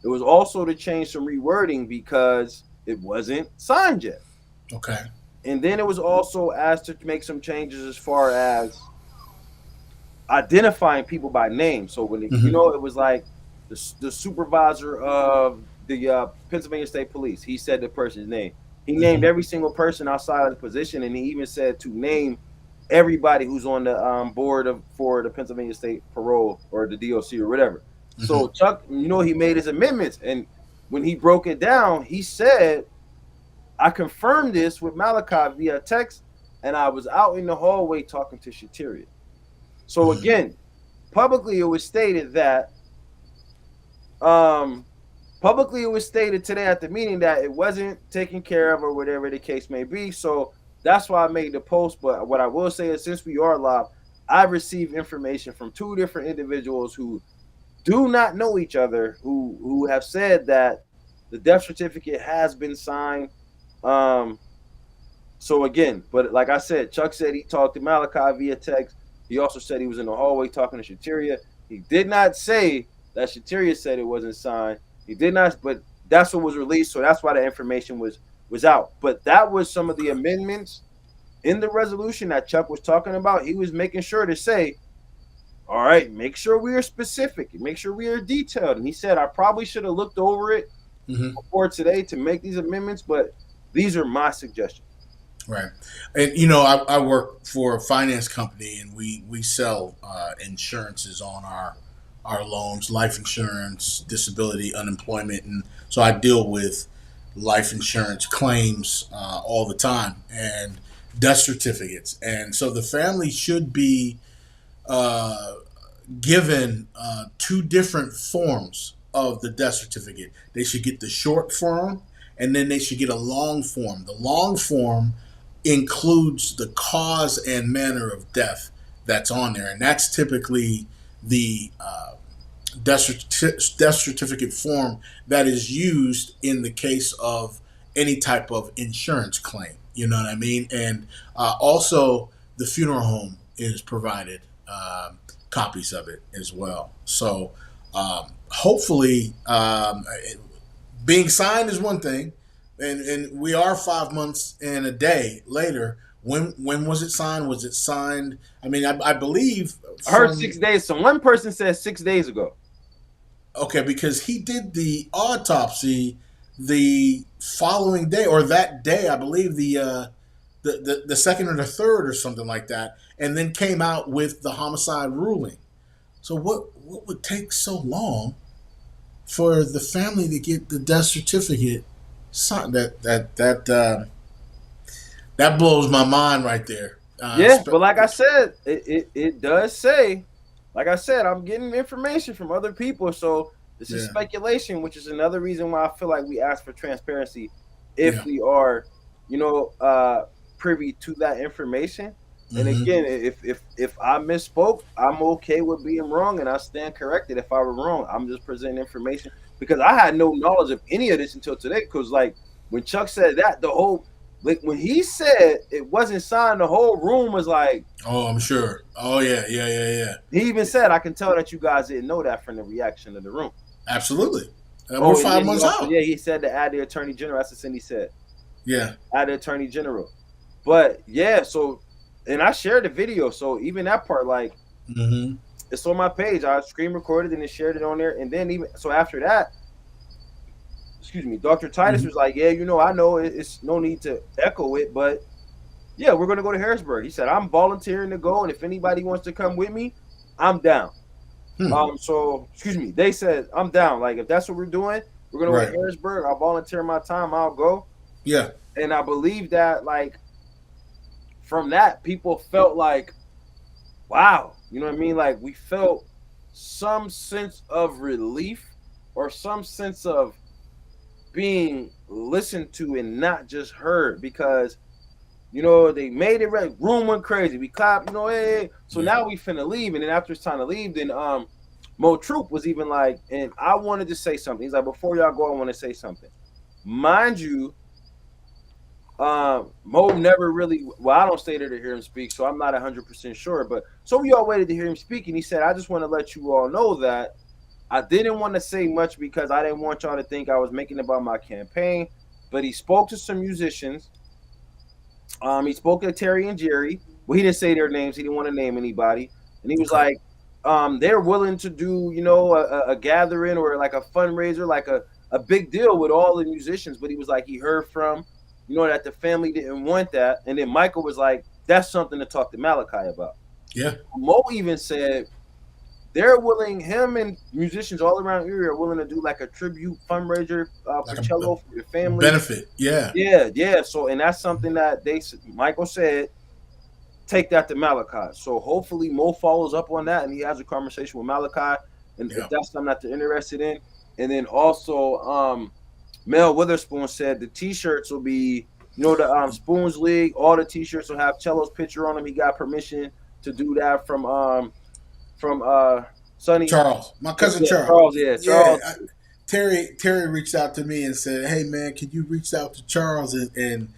It was also to change some rewording because it wasn't signed yet. Okay. And then it was also asked to make some changes as far as identifying people by name. So when it was like the supervisor of the Pennsylvania State Police, he said the person's name. He named every single person outside of the position, and he even said to name everybody who's on the board for the Pennsylvania State Parole or the DOC or whatever. So Chuck, he made his amendments, and when he broke it down, he said, I confirmed this with Malachi via text, and I was out in the hallway talking to Etcetera. So again, publicly it was stated that today at the meeting that it wasn't taken care of or whatever the case may be. So that's why I made the post. But what I will say is, since we are live, I received information from two different individuals who do not know each other, who have said that the death certificate has been signed. So again, but like I said, Chuck said he talked to Malachi via text. He also said he was in the hallway talking to Etcetera. He did not say that Etcetera said it wasn't signed. He did not, but that's what was released. So that's why the information was out. But that was some of the amendments in the resolution that Chuck was talking about. He was making sure to say, all right, make sure we are specific and make sure we are detailed. And he said, I probably should have looked over it before today to make these amendments, but these are my suggestions. Right. And, I work for a finance company, and we sell insurances on our loans, life insurance, disability, unemployment. And so I deal with life insurance claims all the time and death certificates. And so the family should be uh, given two different forms of the death certificate. They should get the short form, and then they should get a long form. The long form includes the cause and manner of death that's on there, and that's typically the death certificate form that is used in the case of any type of insurance claim. You know what I mean? And also, the funeral home is provided copies of it as well. So hopefully, being signed is one thing, and we are 5 months and a day later. When was it signed? Was it signed? I mean, I believe I heard from 6 days. So one person said 6 days ago. okay, because he did the autopsy the following day or that day, I believe the second or the third or something like that, and then came out with the homicide ruling. So what would take so long for the family to get the death certificate signed? That blows my mind right there. Yeah, but like I said, it does say, like I said, I'm getting information from other people. So this is Yeah, speculation, which is another reason why I feel like we ask for transparency if yeah. we are, you know, privy to that information. And Mm-hmm. again, if I misspoke, I'm okay with being wrong, and I stand corrected. If I were wrong, I'm just presenting information because I had no knowledge of any of this until today. Because like when Chuck said that, the whole like when he said it wasn't signed, the whole room was like. Oh, I'm sure. Oh yeah, yeah, yeah, yeah. He even said, "I can tell that you guys didn't know that from the reaction of the room." Absolutely. We're Oh, and five then he months also, out. yeah, he said to add the attorney general. That's what Cindy said. Yeah. Add the attorney general. But yeah, so and I shared the video, so even that part, like Mm-hmm. it's on my page. I screen recorded and then shared it on there, and then even so after that, excuse me, Dr. Titus Mm-hmm. was like, "Yeah, you know, I know it's no need to echo it, but yeah, we're gonna go to Harrisburg." He said, "I'm volunteering to go, and if anybody wants to come with me, I'm down." Hmm. So excuse me, they said I'm down. Like if that's what we're doing, we're gonna go to Right. Harrisburg. I'll volunteer my time. I'll go. Yeah. And I believe that like from that, people felt like, wow, you know what I mean? Like we felt some sense of relief or some sense of being listened to and not just heard because you know they made it right. Room went crazy. We clapped, you know, hey. So Yeah. now we finna leave, and then after it's time to leave, then Mo Troop was even like, and I wanted to say something. He's like, before y'all go, I want to say something. Mind you, Mo never really. Well, I don't stay there to hear him speak, so I'm not 100% sure. But so we all waited to hear him speak, and he said, "I just want to let you all know that I didn't want to say much because I didn't want y'all to think I was making it about my campaign." But he spoke to some musicians. He spoke to Terry and Jerry. Well, he didn't say their names. He didn't want to name anybody, and he was Okay. like, they're willing to do, you know, a gathering or like a fundraiser, like a big deal with all the musicians. But he was like, he heard from, you know, that the family didn't want that, and then Michael was like, that's something to talk to Malachi about. Yeah. Mo even said they're willing, him and musicians all around the area are willing to do like a tribute fundraiser for Like a Cello for your family. benefit. Yeah. Yeah, yeah. So, and that's something that Michael said, take that to Malachi. So hopefully Mo follows up on that and he has a conversation with Malachi, and if Yeah. that's something that they're interested in. And then also, Mel Witherspoon said the T-shirts will be, you know, the Spoons League. All the T-shirts will have Cello's picture on them. He got permission to do that from Sonny. Charles, my cousin Yeah, Charles. Charles. Yeah, Yeah. Charles. Terry reached out to me and said, "Hey man, can you reach out to Charles and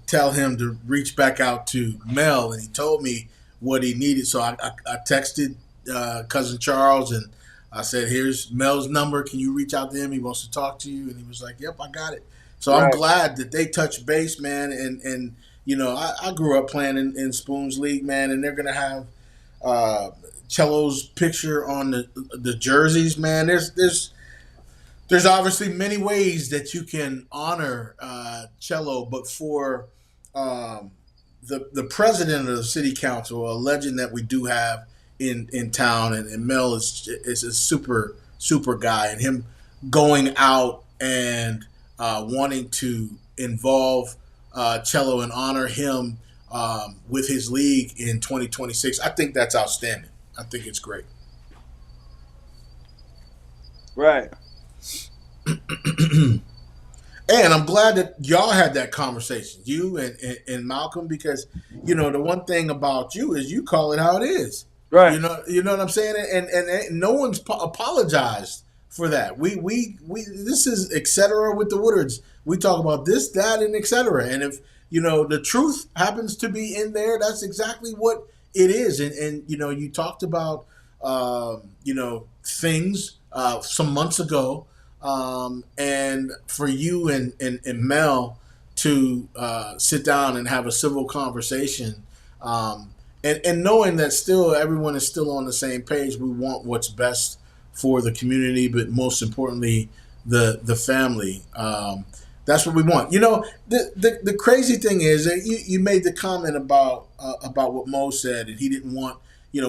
tell him to reach back out to Mel?" And he told me what he needed. So I texted cousin Charles and I said, "Here's Mel's number. Can you reach out to him? He wants to talk to you." And he was like, "Yep, I got it." So I'm Right. glad that they touched base, man. And you know, I grew up playing in Spoons League, man, and they're gonna have uh, Cello's picture on the jerseys, man. There's obviously many ways that you can honor Cello, but for um, the president of the city council, a legend that we do have in town, and Mel is a super guy, and him going out and wanting to involve Cello and honor him with his league in 2026. I think that's outstanding. I think it's great. Right. And I'm glad that y'all had that conversation, you and Malcolm, because the one thing about you is you call it how it is. Right. You know what I'm saying, and no one's apologized for that. We this is etc. with the Woodards. We talk about this, that, and etc. And if the truth happens to be in there, that's exactly what it is. And you talked about things some months ago, and for you and Mel to sit down and have a civil conversation, and knowing that still everyone is still on the same page. We want what's best for the community, but most importantly, the family. That's what we want. The crazy thing is that you made the comment about what Mo said, and he didn't want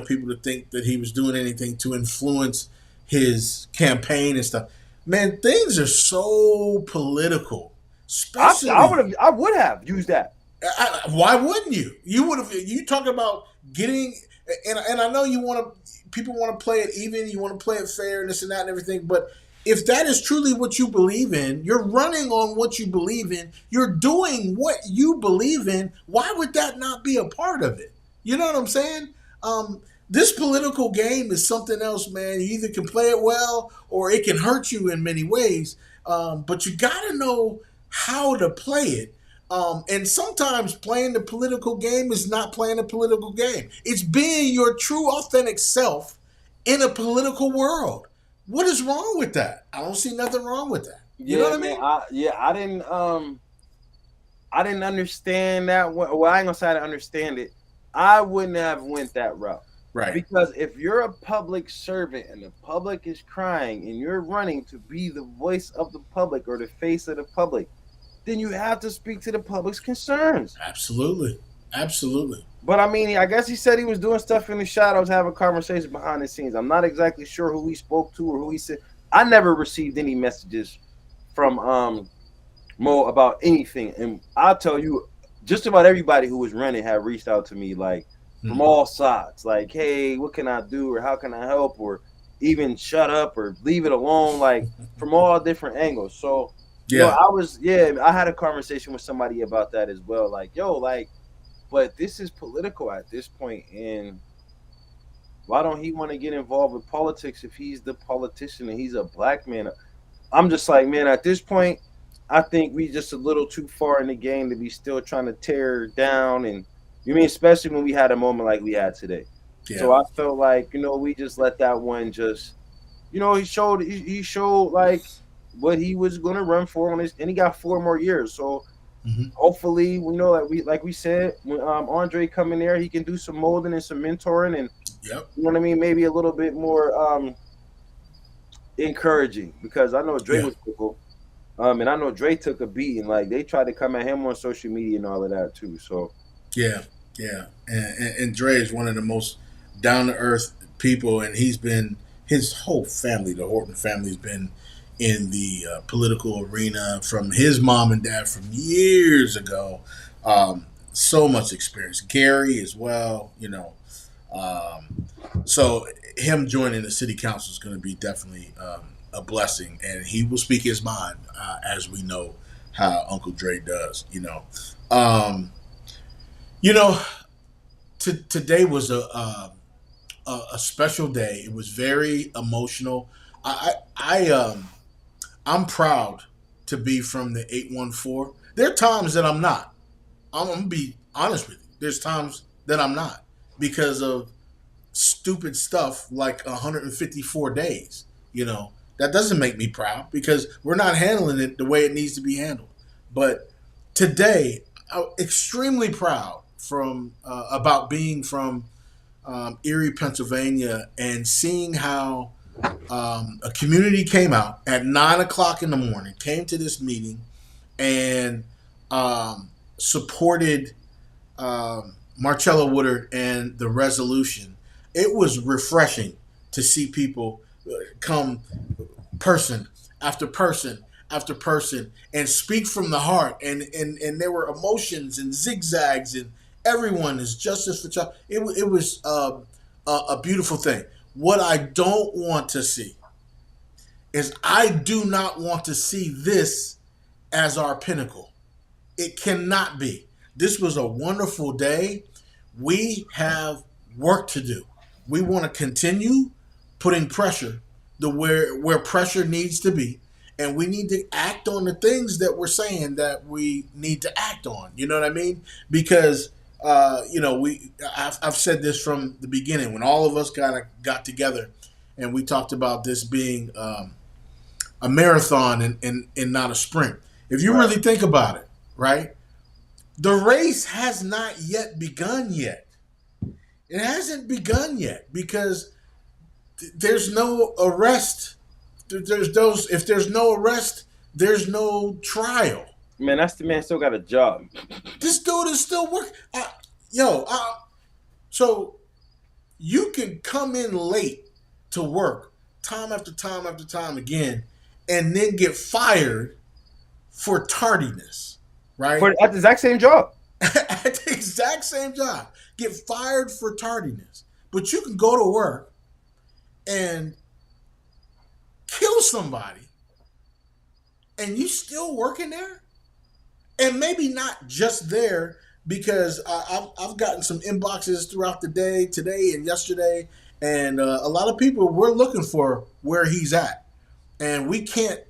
people to think that he was doing anything to influence his campaign and stuff. Man, things are so political, especially. I would have used that. Why wouldn't you? You would have. You talk about getting, and I know you want to. People want to play it even. You want to play it fair and this and that and everything. But if that is truly what you believe in, you're running on what you believe in. You're doing what you believe in. Why would that not be a part of it? You know what I'm saying? This political game is something else, man. You either can play it well or it can hurt you in many ways. But you got to know how to play it. And sometimes playing the political game is not playing a political game. It's being your true, authentic self in a political world. What is wrong with that? I don't see nothing wrong with that. You know Yeah, what I man. mean? I didn't understand that. Well, I ain't gonna say I didn't understand it. I wouldn't have went that route. Right. Because if you're a public servant and the public is crying and you're running to be the voice of the public or the face of the public, then you have to speak to the public's concerns. Absolutely. Absolutely. But I mean, I guess he said he was doing stuff in the shadows, having conversations behind the scenes. I'm not exactly sure who he spoke to or who he said. I never received any messages from Mo about anything, and I'll tell you, just about everybody who was running had reached out to me, like from Mm-hmm. all sides, like, "Hey, what can I do, or how can I help, or even shut up or leave it alone," like from all different angles. So, Yeah. I had a conversation with somebody about that as well. Like, yo, like, but this is political at this point, and why don't he want to get involved with politics if he's the politician and he's a black man? I'm just like, man, at this point, I think we just a little too far in the game to be still trying to tear down. And you mean, especially when we had a moment like we had today. Yeah. So I felt like, we just let that one just, he showed like what he was going to run for on his, and he got 4 more years. So Mm-hmm. hopefully, we know that like we said, when Andre come in there, he can do some molding and some mentoring, and Yep. you know what I mean, maybe a little bit more encouraging, because I know Dre Yeah. was vocal. And I know Dre took a beating. Like they tried to come at him on social media and all of that too. So Yeah. Yeah. And Dre is one of the most down to earth people, and he's been his whole family, the Horton family's been in the political arena from his mom and dad from years ago. So much experience. Gary as well, so him joining the city council is going to be definitely a blessing, and he will speak his mind, as we know how Uncle Dre does. Um, you know, today was a special day. It was very emotional. I'm proud to be from the 814. There are times that I'm not. I'm gonna be honest with you. There's times that I'm not because of stupid stuff like 154 days. That doesn't make me proud because we're not handling it the way it needs to be handled. But today, I'm extremely proud from about being from Erie, Pennsylvania, and seeing how a community came out at 9 o'clock in the morning, came to this meeting, and supported Marcella Woodard and the resolution. It was refreshing to see people come person after person after person and speak from the heart, and there were emotions and zigzags, and everyone is justice for child. It was a beautiful thing. What I don't want to see is I do not want to see this as our pinnacle. It cannot be. This was a wonderful day. We have work to do. We want to continue putting pressure to where pressure needs to be, and we need to act on the things that we're saying that we need to act on. You know what I mean? Because I've said this from the beginning when all of us got together, and we talked about this being a marathon and not a sprint. If you Right. really think about it, right? The race has not yet begun yet. It hasn't begun yet because there's no arrest. There's those. If there's no arrest, there's no trial. Man, that's the man still got a job. This dude is still working. Yo, so you can come in late to work time after time after time again, and then get fired for tardiness, right? For at the exact same job. At the exact same job, get fired for tardiness. But you can go to work and kill somebody, and you still working there, and maybe not just there because I've gotten some inboxes throughout the day, today and yesterday, and a lot of people we're looking for where he's at, and we can't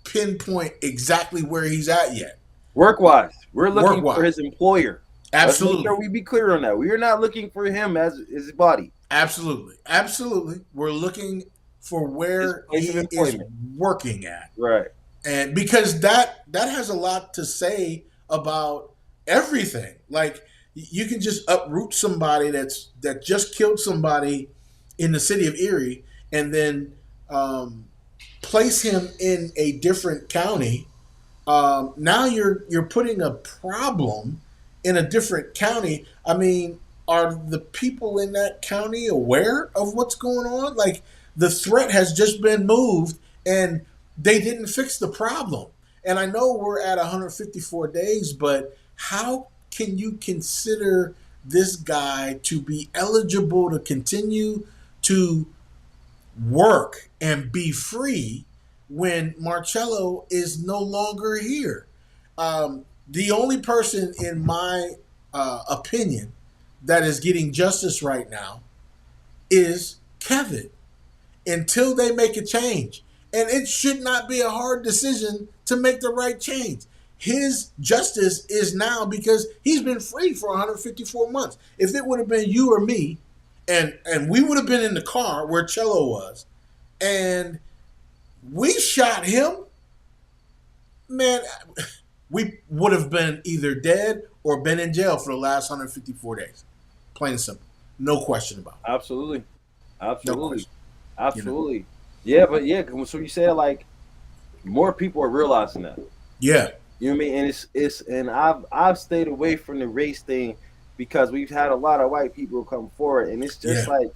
pinpoint exactly where he's at yet. Work wise, we're looking Work for his wise, employer. Let's make absolutely. sure we be clear on that. We are not looking for him as his body, Absolutely. Absolutely. We're looking for his where place of he is employment. working at. Right. And because that has a lot to say about everything. Like you can just uproot somebody that just killed somebody in the city of Erie and then place him in a different county. Now you're putting a problem in a different county. I mean, are the people in that county aware of what's going on? Like the threat has just been moved and they didn't fix the problem. And I know we're at 154 days, but how can you consider this guy to be eligible to continue to work and be free when Marcello is no longer here? The only person, in my opinion, that is getting justice right now is Kevin until they make a change. And it should not be a hard decision to make the right change. His justice is now because he's been free for 154 months. If it would have been you or me, and we would have been in the car where Cello was, and we shot him, man, we would have been either dead or been in jail for the last 154 days. Plain and simple. No question about it. Absolutely. No Absolutely. question. You know? Absolutely. Yeah, but yeah, so you said like more people are realizing that. Yeah. You know what I mean? And it's and I've stayed away from the race thing because we've had a lot of white people come forward, and it's just Yeah. like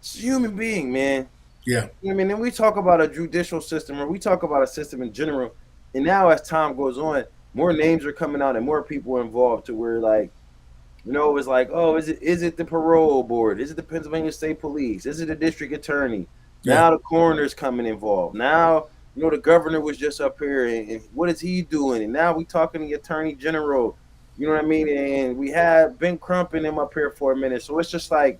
it's a human being, man. Yeah. You know what I mean? And we talk about a judicial system, or we talk about a system in general, and now as time goes on, more names are coming out and more people are involved to where like it's like, oh, is it the parole board? Is it the Pennsylvania State Police? Is it the district attorney? Yeah. Now the coroner's coming involved. Now, the governor was just up here and what is he doing? And now we talking to the attorney general. You know what I mean? And we had Ben Crump and him up here for a minute. So it's just like,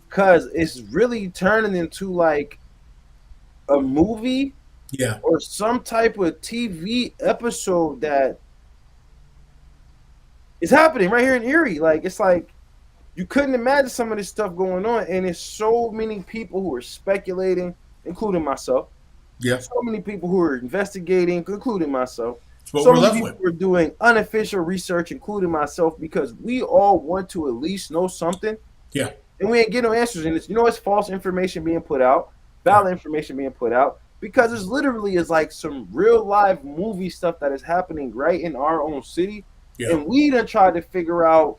cause it's really turning into like a movie Yeah. or some type of TV episode that is happening right here in Erie. Like it's like you couldn't imagine some of this stuff going on, and it's so many people who are speculating, including myself. Yeah. So many people who are investigating, including myself. It's what So we're many left people with. who are doing unofficial research, including myself, because we all want to at least know something, Yeah. and we ain't get no answers. And it's false information being put out, valid information being put out, because it's literally is like some real live movie stuff that is happening right in our own city. Yeah. And we done tried to figure out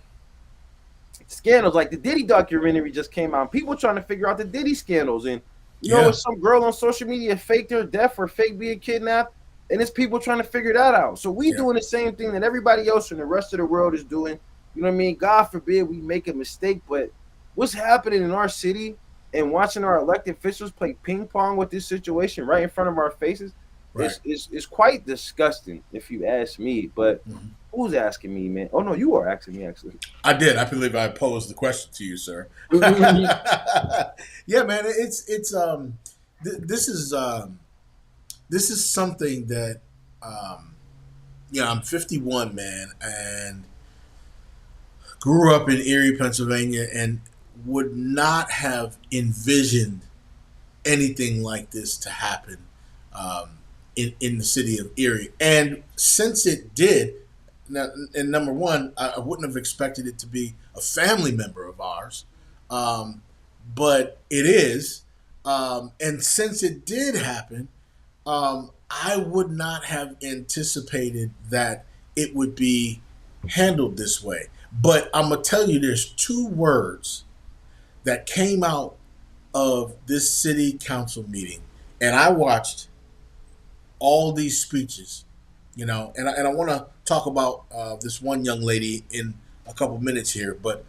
scandals. Like the Diddy documentary just came out. People trying to figure out the Diddy scandals. And Yeah. if some girl on social media faked her death or fake being kidnapped, and it's people trying to figure that out. So we Yeah. doing the same thing that everybody else in the rest of the world is doing. You know what I mean? God forbid we make a mistake, but what's happening in our city and watching our elected officials play ping pong with this situation right in front of our faces, Right. It's quite disgusting if you ask me. But Mhm. who's asking me, man? Oh no, you are asking me actually. I did. I believe I posed the question to you, sir. Yeah, man. This is this is something that um, I'm 51, man, and grew up in Erie, Pennsylvania, and would not have envisioned anything like this to happen um, in the city of Erie. And since it did, now, and number one, I wouldn't have expected it to be a family member of ours, um, but it is. And since it did happen, I would not have anticipated that it would be handled this way. But I'm gonna tell you, there's two words that came out of this city council meeting, and I watched all these speeches, and I want to talk about this one young lady in a couple minutes here. But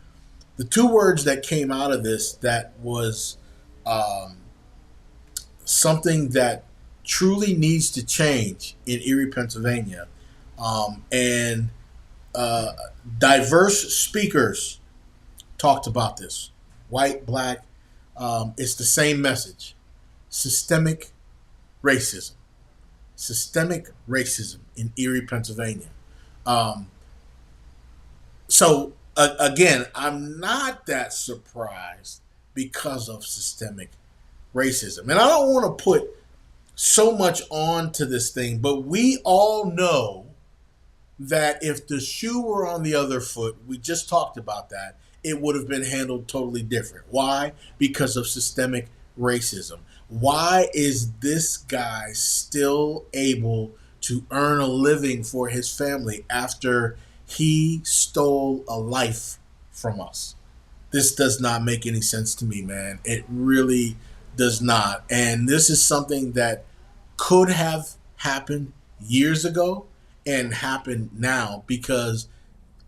the two words that came out of this that was um, something that truly needs to change in Erie, Pennsylvania, and uh, diverse speakers talked about this. White, black, it's the same message: systemic racism. Systemic racism in Erie, Pennsylvania. Um, again, I'm not that surprised because of systemic racism, and I don't want to put so much on to this thing, but we all know that if the shoe were on the other foot, we just talked about that, it would have been handled totally different. Why? Because of systemic racism. Why is this guy still able to earn a living for his family after he stole a life from us? This does not make any sense to me, man. It really does not. And this is something that could have happened years ago and happened now because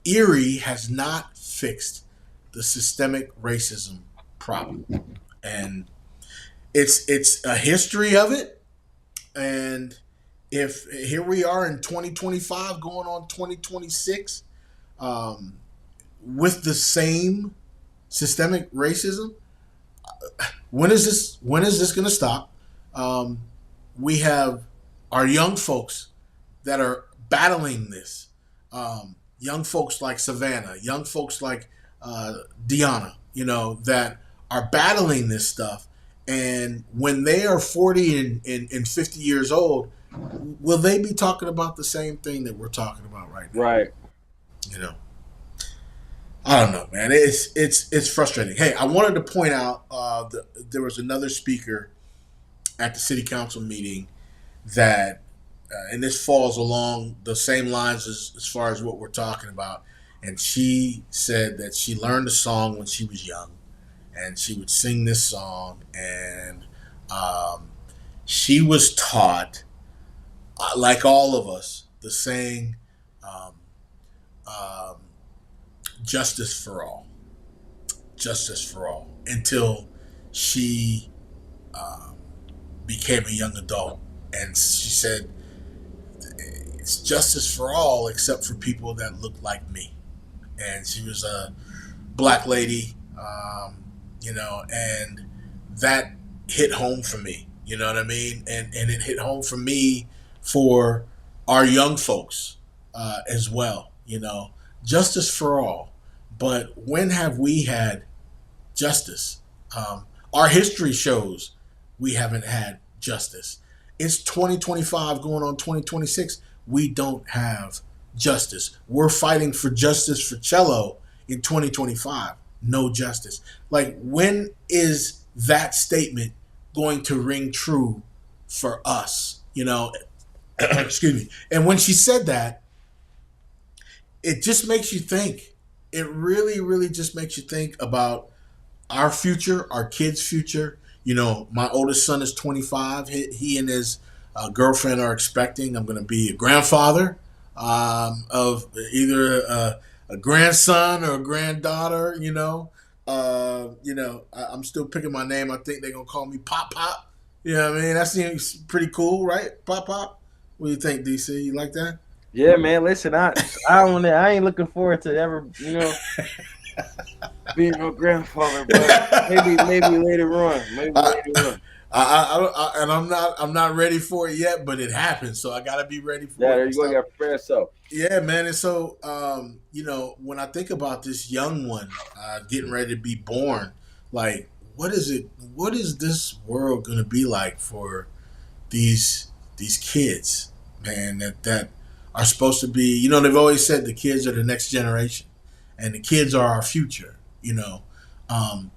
Erie has not fixed the systemic racism problem. And it's a history of it. And if here we are in 2025 going on 2026 um, with the same systemic racism, when is this going to stop? Um, we have our young folks that are battling this. Young folks like Savannah, young folks like Deanna, that are battling this stuff. And when they are 40 and 50 years old, will they be talking about the same thing that we're talking about right now? Right. You know, I don't know, man. It's frustrating. Hey, I wanted to point out there was another speaker at the city council meeting that, and this falls along the same lines as far as what we're talking about. And she said that she learned a song when she was young, and she would sing this song, and um, she was taught, like all of us, the saying, um, um, "Justice for all, justice for all," until she um, became a young adult, and she said it's justice for all except for people that look like me. And she was a black lady, and that hit home for me. You know what I mean? And it hit home for me for our young folks as well. Justice for all. But when have we had justice? Our history shows we haven't had justice. It's 2025 going on 2026. We don't have justice. We're fighting for justice for Cello in 2025. No justice. Like, when is that statement going to ring true for us? Excuse me. And when she said that, it just makes you think. It really, really just makes you think about our future, our kids' future. My oldest son is 25. He and his girlfriend are expecting. I'm going to be a grandfather of either a grandson or a granddaughter. I'm still picking my name. I think they're going to call me Pop Pop. Yeah, I mean that seems pretty cool, right? Pop pop. What do you think, DC? You like that? Yeah, man. Listen, I don't. I ain't looking forward to ever, being a grandfather, but maybe later on. Maybe I, later on. and I'm not ready for it yet, but it happens, so I gotta be ready Yeah, for it there and you go. You stuff. got to prepare yourself. Yeah, man. And so, when I think about this young one getting ready to be born, like, what is it? What is this world gonna be like for these kids, man? That are supposed to be. They've always said the kids are the next generation, and the kids are our future. Um,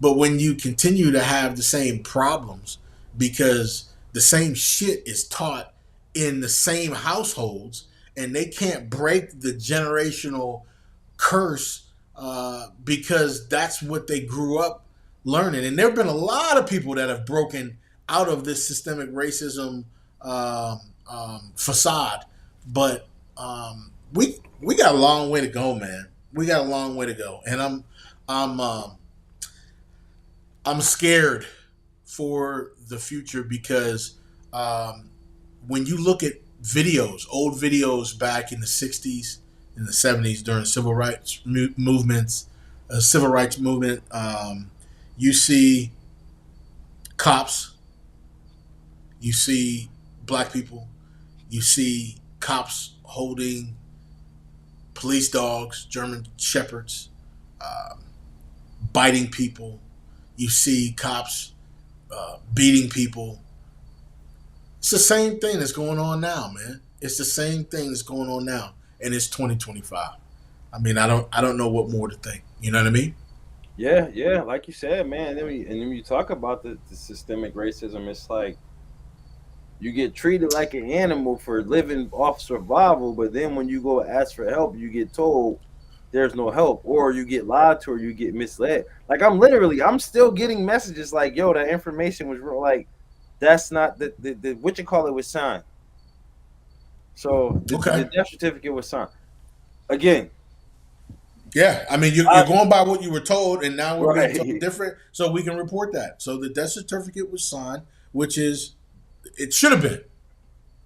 but when you continue to have the same problems because the same shit is taught in the same households and they can't break the generational curse because that's what they grew up learning. And there have been a lot of people that have broken out of this systemic racism facade, but we got a long way to go, man. We got a long way to go, and I'm scared for the future because um, when you look at old videos back in the '60s, in the '70s during civil rights movement, you see cops, you see black people, you see cops holding police dogs, German shepherds, um, biting people. You see cops beating people. It's the same thing that's going on now, man. It's the same thing that's going on now, and it's 2025. I mean, I don't know what more to think. You know what I mean? Yeah, yeah. Like you said, man. And then when you talk about the systemic racism, it's like you get treated like an animal for living off survival, but then when you go ask for help, you get told there's no help, or you get lied to, or you get misled. Like I'm still getting messages like, "Yo, that information was real." Like that's not the what you call it was signed. So the Okay. death certificate was signed again. Yeah, I mean, you're I, going by what you were told, and now we're being told right, different, so we can report that. So the death certificate was signed, which is it should have been.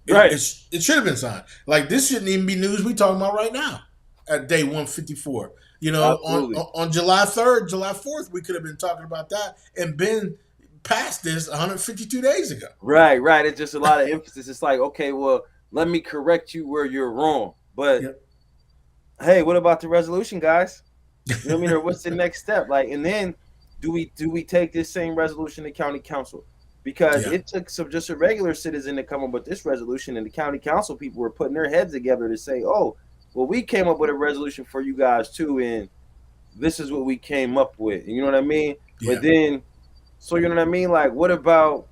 right, It should have been signed. Like this shouldn't even be news we talking about right now at day 154. On absolutely. on July 3rd, July 4th, we could have been talking about that and been past this 152 days ago. Right, right. It's just a lot of emphasis. It's like, okay, well, let me correct you where you're wrong. But Yep. hey, what about the resolution, guys? You know what I mean? Or what's the next step? Like, and then do we take this same resolution to county council? Because Yeah. it took some just a regular citizen to come up with this resolution, and the county council people were putting their heads together to say, oh, well, we came up with a resolution for you guys too, and this is what we came up with. You know what I mean? But Yeah. then, so you know what I mean? Like, what about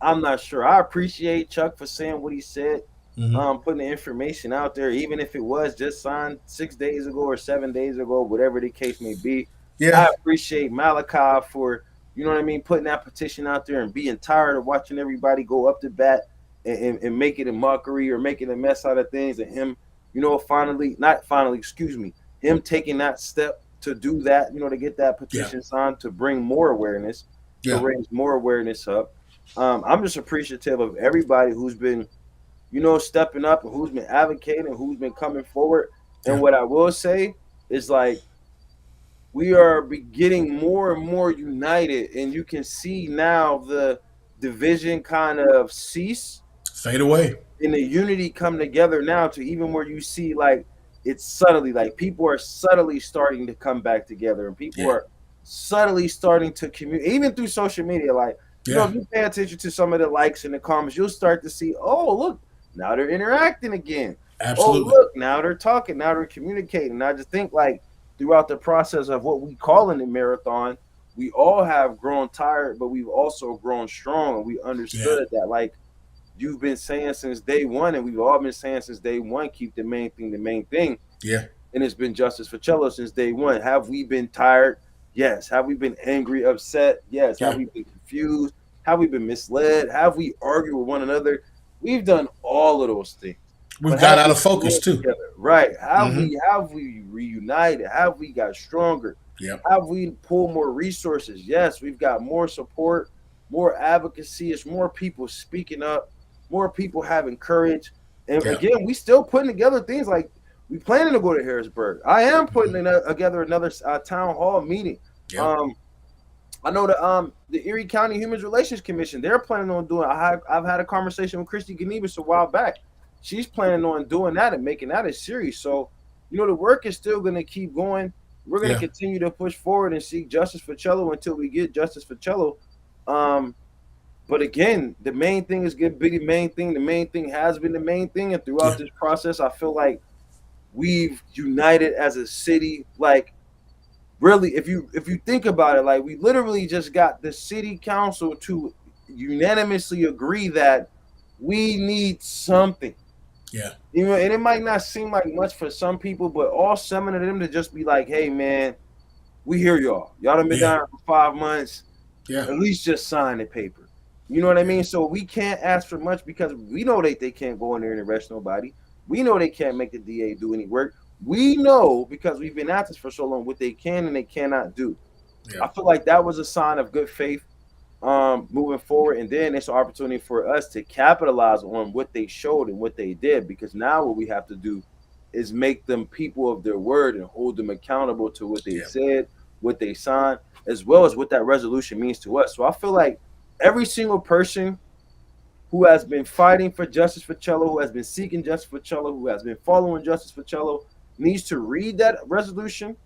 I'm not sure. I appreciate Chuck for saying what he said, Hmm. putting the information out there, even if it was just signed 6 days ago or 7 days ago, whatever the case may be. I Yeah. appreciate Malachi for, you know what I mean, putting that petition out there and being tired of watching everybody go up to bat and make it a mockery or making a mess out of things. And him, not finally, excuse me, him taking that step to do that, to get that Yeah. petition signed to bring more awareness, to Yeah. raise more awareness up. I'm just appreciative of everybody who's been, stepping up and who's been advocating, who's been coming forward. And Yeah. what I will say is like we are getting more and more united, and you can see now the division kind of cease Fade away. and the unity come together now to even where you see like it's subtly like people are subtly starting to come back together and people Yeah. are subtly starting to communicate even through social media. Like, Yeah. if you pay attention to some of the likes and the comments, you'll start to see, oh, look, now they're interacting again. Oh, Absolutely. look, now they're talking, now they're communicating. And I just think like throughout the process of what we call in the marathon, we all have grown tired, but we've also grown strong, and we Yeah. understood that like you've been saying since day one, and we've all been saying since day one, keep the main thing. Yeah. And it's been justice for Cello since day one. Have we been tired? Yes. Have we been angry, upset? Yes. Have Yeah. we been confused? Have we been misled? Have we argued with one another? We've done all of those things. We've But got have out we of focus pulled too. together? Right. Have Hmm. we reunited? Have we got stronger? Yep. Have we pulled more resources? Yes, we've got more support, more advocacy, it's more people speaking up, more people having courage. And Yeah. again, we still putting together things like we planning to go to Harrisburg. I am putting Hmm. together another town hall meeting. Yep. Um, I know the Erie County Human Relations Commission, they're planning on doing. I've had a conversation with Christy Ganibus a while back. She's planning on doing that and making that a series. So, the work is still going to keep going. We're going to Yeah. continue to push forward and seek justice for Cello until we get justice for Cello. Um, but again, the main thing is get be the main thing. The main thing has been the main thing, and throughout Yeah. this process, I feel like we've united as a city. Like really, if you think about it, like we literally just got the city council to unanimously agree that we need something. Yeah. And it might not seem like much for some people, but all 7 of them to just be like, "Hey, man, we hear y'all. Y'all done been Yeah. down for 5 months. Yeah. At least just sign the paper." You know what I Yeah. mean? So we can't ask for much because we know they can't go in there and arrest nobody. We know they can't make the DA do any work. We know because we've been at this for so long what they can and they cannot do. Yeah. I feel like that was a sign of good faith moving forward, and then it's an opportunity for us to capitalize on what they showed and what they did, because now what we have to do is make them people of their word and hold them accountable to what they Yeah. said, what they signed, as well as what that resolution means to us. So I feel like every single person who has been fighting for justice for Cello, who has been seeking justice for Cello, who has been following justice for Cello, needs to read that resolution.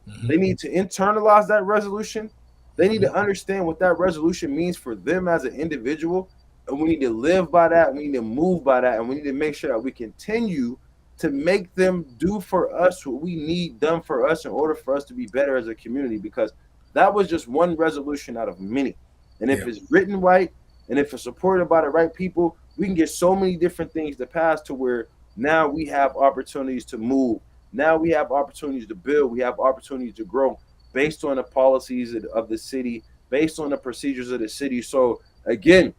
Hmm. They need to internalize that resolution. They need Hmm. to understand what that resolution means for them as an individual. And we need to live by that. We need to move by that. And we need to make sure that we continue to make them do for us what we need done for us in order for us to be better as a community. Because that was just one resolution out of many. And if Yeah. it's written right and if it's supported by the right people, we can get so many different things to pass to where now we have opportunities to move. Now we have opportunities to build. We have opportunities to grow based on the policies of the city, based on the procedures of the city. So again,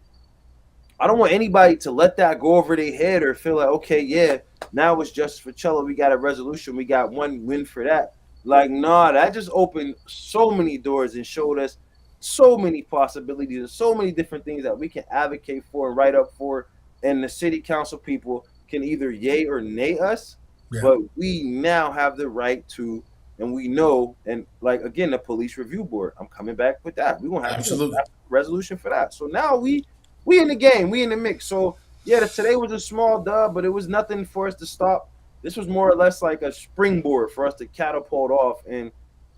I don't want anybody to let that go over their head or feel like, okay, yeah, now it's justice for Cello. We got a resolution. We got one win for that. Like, nah, that just opened so many doors and showed us so many possibilities and so many different things that we can advocate for and write up for. And the city council people can either yay or nay us, Yeah. but we now have the right to, and we know, and like again, the police review board. I'm coming back with that. We're gonna Absolutely. pass a resolution for that. So now we in the game, we in the mix. So yeah, today was a small dub, but it was nothing for us to stop. This was more or less like a springboard for us to catapult off. And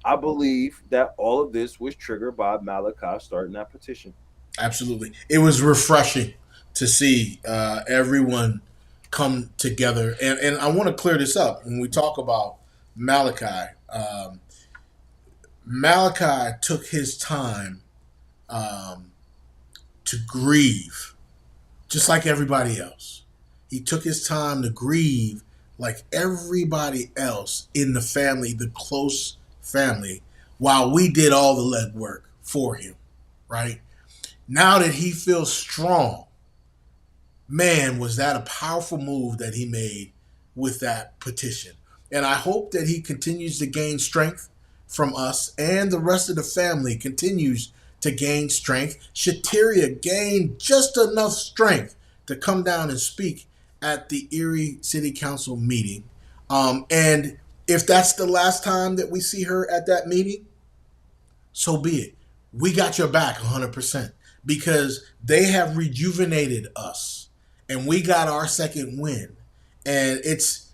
I believe that all of this was triggered by Malachi starting that petition. Absolutely. It was refreshing to see everyone come together. And I want to clear this up when we talk about Malachi. Malachi took his time um, to grieve, just like everybody else. He took his time to grieve like everybody else in the family, the close family, while we did all the legwork for him, right? Now that he feels strong, man, was that a powerful move that he made with that petition. And I hope that he continues to gain strength from us and the rest of the family continues to gain strength. Shateria gained just enough strength to come down and speak at the Erie City Council meeting. And if that's the last time that we see her at that meeting, so be it. We got your back 100% because they have rejuvenated us and we got our second win. And it's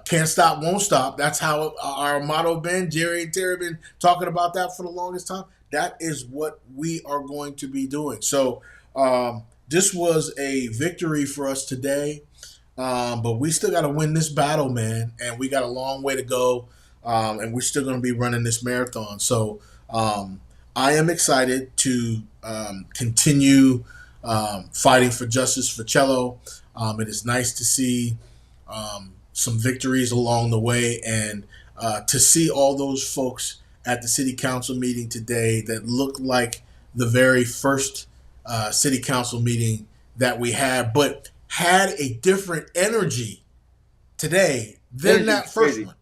can't stop, won't stop. That's how our motto been. Jerry and Terry been talking about that for the longest time. That is what we are going to be doing. So this was a victory for us today. But we still got to win this battle, man. And we got a long way to go. And we're still going to be running this marathon. So um, I am excited to continue fighting for justice for Cello. It is nice to see some victories along the way and to see all those folks at the city council meeting today that look like the very first city council meeting that we had, but had a different energy today than Energy was that first crazy. one.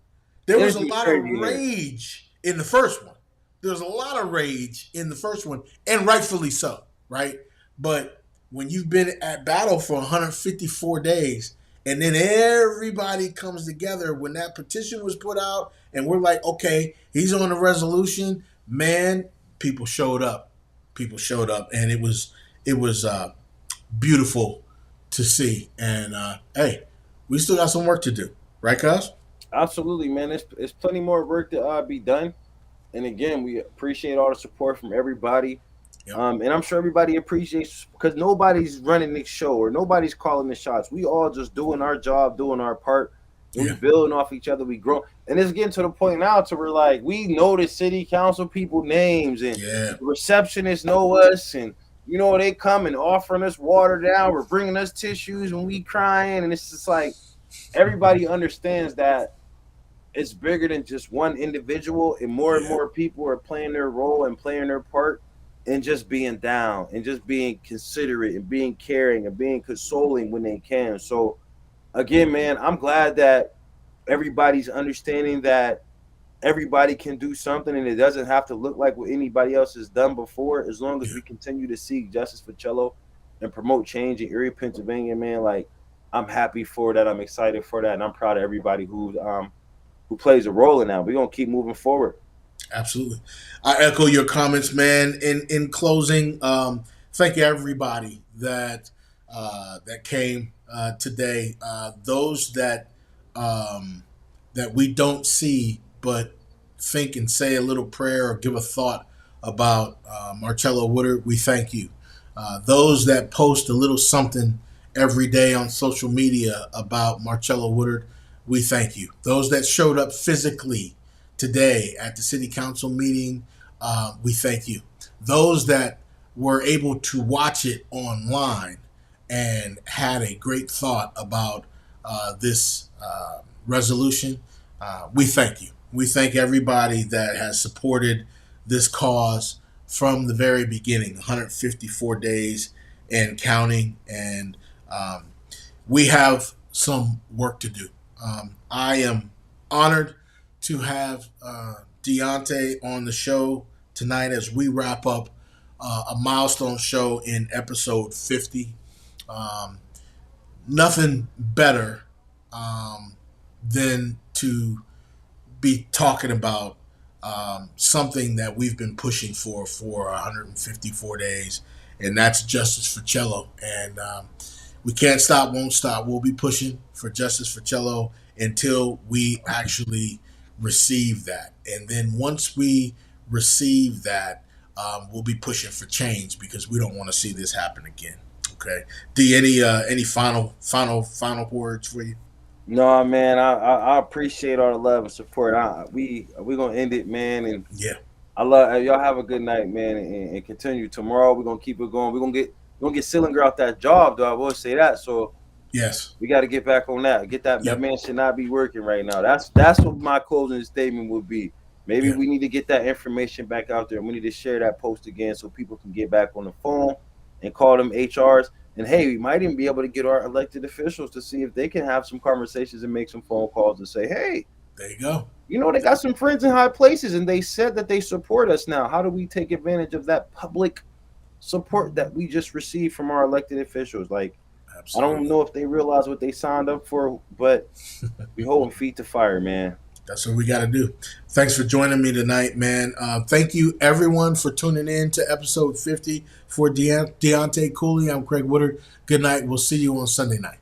There was a Energy was lot of crazy in here. rage in the first one. There was a lot of rage in the first one, and rightfully so. right? But when you've been at battle for 154 days, and then everybody comes together when that petition was put out, and we're like, okay, he's on the resolution, man. People showed up. People showed up, and it was beautiful to see. And hey, we still got some work to do, right, cuz? Absolutely, man. It's plenty more work to be done. And again, we appreciate all the support from everybody. Yep. And I'm sure everybody appreciates, because nobody's running this show or nobody's calling the shots. We all just doing our job, doing our part, and we Yeah. building off each other. We grow, and it's getting to the point now to where like we know the city council people names, and Yeah. the receptionists know us, and they come and offering us water now, or bringing us tissues when we crying, and it's just like everybody understands that it's bigger than just one individual, and Yeah. more people are playing their role and playing their part, and just being down and just being considerate and being caring and being consoling when they can. So again, man, I'm glad that everybody's understanding that everybody can do something, and it doesn't have to look like what anybody else has done before, as long as Yeah. we continue to seek justice for Cello and promote change in Erie, Pennsylvania, man. Like, I'm happy for that. I'm excited for that, and I'm proud of everybody who plays a role in that. We're gonna keep moving forward. Absolutely. I echo your comments, man. In closing, thank you everybody that came today. Those that we don't see, but think and say a little prayer or give a thought about Marcello Woodard, we thank you. Those that post a little something every day on social media about Marcello Woodard, we thank you. Those that showed up physically today at the city council meeting, we thank you. Those that were able to watch it online and had a great thought about this resolution, we thank you. We thank everybody that has supported this cause from the very beginning, 154 days and counting. And we have some work to do. I am honored to have Deontay on the show tonight as we wrap up a milestone show in episode 50. Um, Nothing better than to be talking about something that we've been pushing for 154 days, and that's justice for Cello. And we can't stop, won't stop. We'll be pushing for justice for Cello until we actually receive that. And then once we receive that, we'll be pushing for change because we don't want to see this happen again. Okay. D, any final words for you? No, man, I appreciate all the love and support. We gonna end it, man, and Yeah. I love y'all. Have a good night, man, and continue tomorrow. We're gonna keep it going. We're gonna get Sillinger out that job, though. I will say that. So Yes. we got to get back on that. Get that Yep. man should not be working right now. That's what my closing statement would be. Maybe Yeah. we need to get that information back out there. We need to share that post again so people can get back on the phone and call them HRs. And hey, we might even be able to get our elected officials to see if they can have some conversations and make some phone calls and say, hey, There you go. they got some friends in high places and they said that they support us now. How do we take advantage of that public support that we just received from our elected officials? Like, I don't Absolutely. know if they realize what they signed up for, but we hold them feet to fire, man. That's what we got to do. Thanks for joining me tonight, man. Thank you, everyone, for tuning in to episode 50 for Deontay Cooley. I'm Craig Woodard. Good night. We'll see you on Sunday night.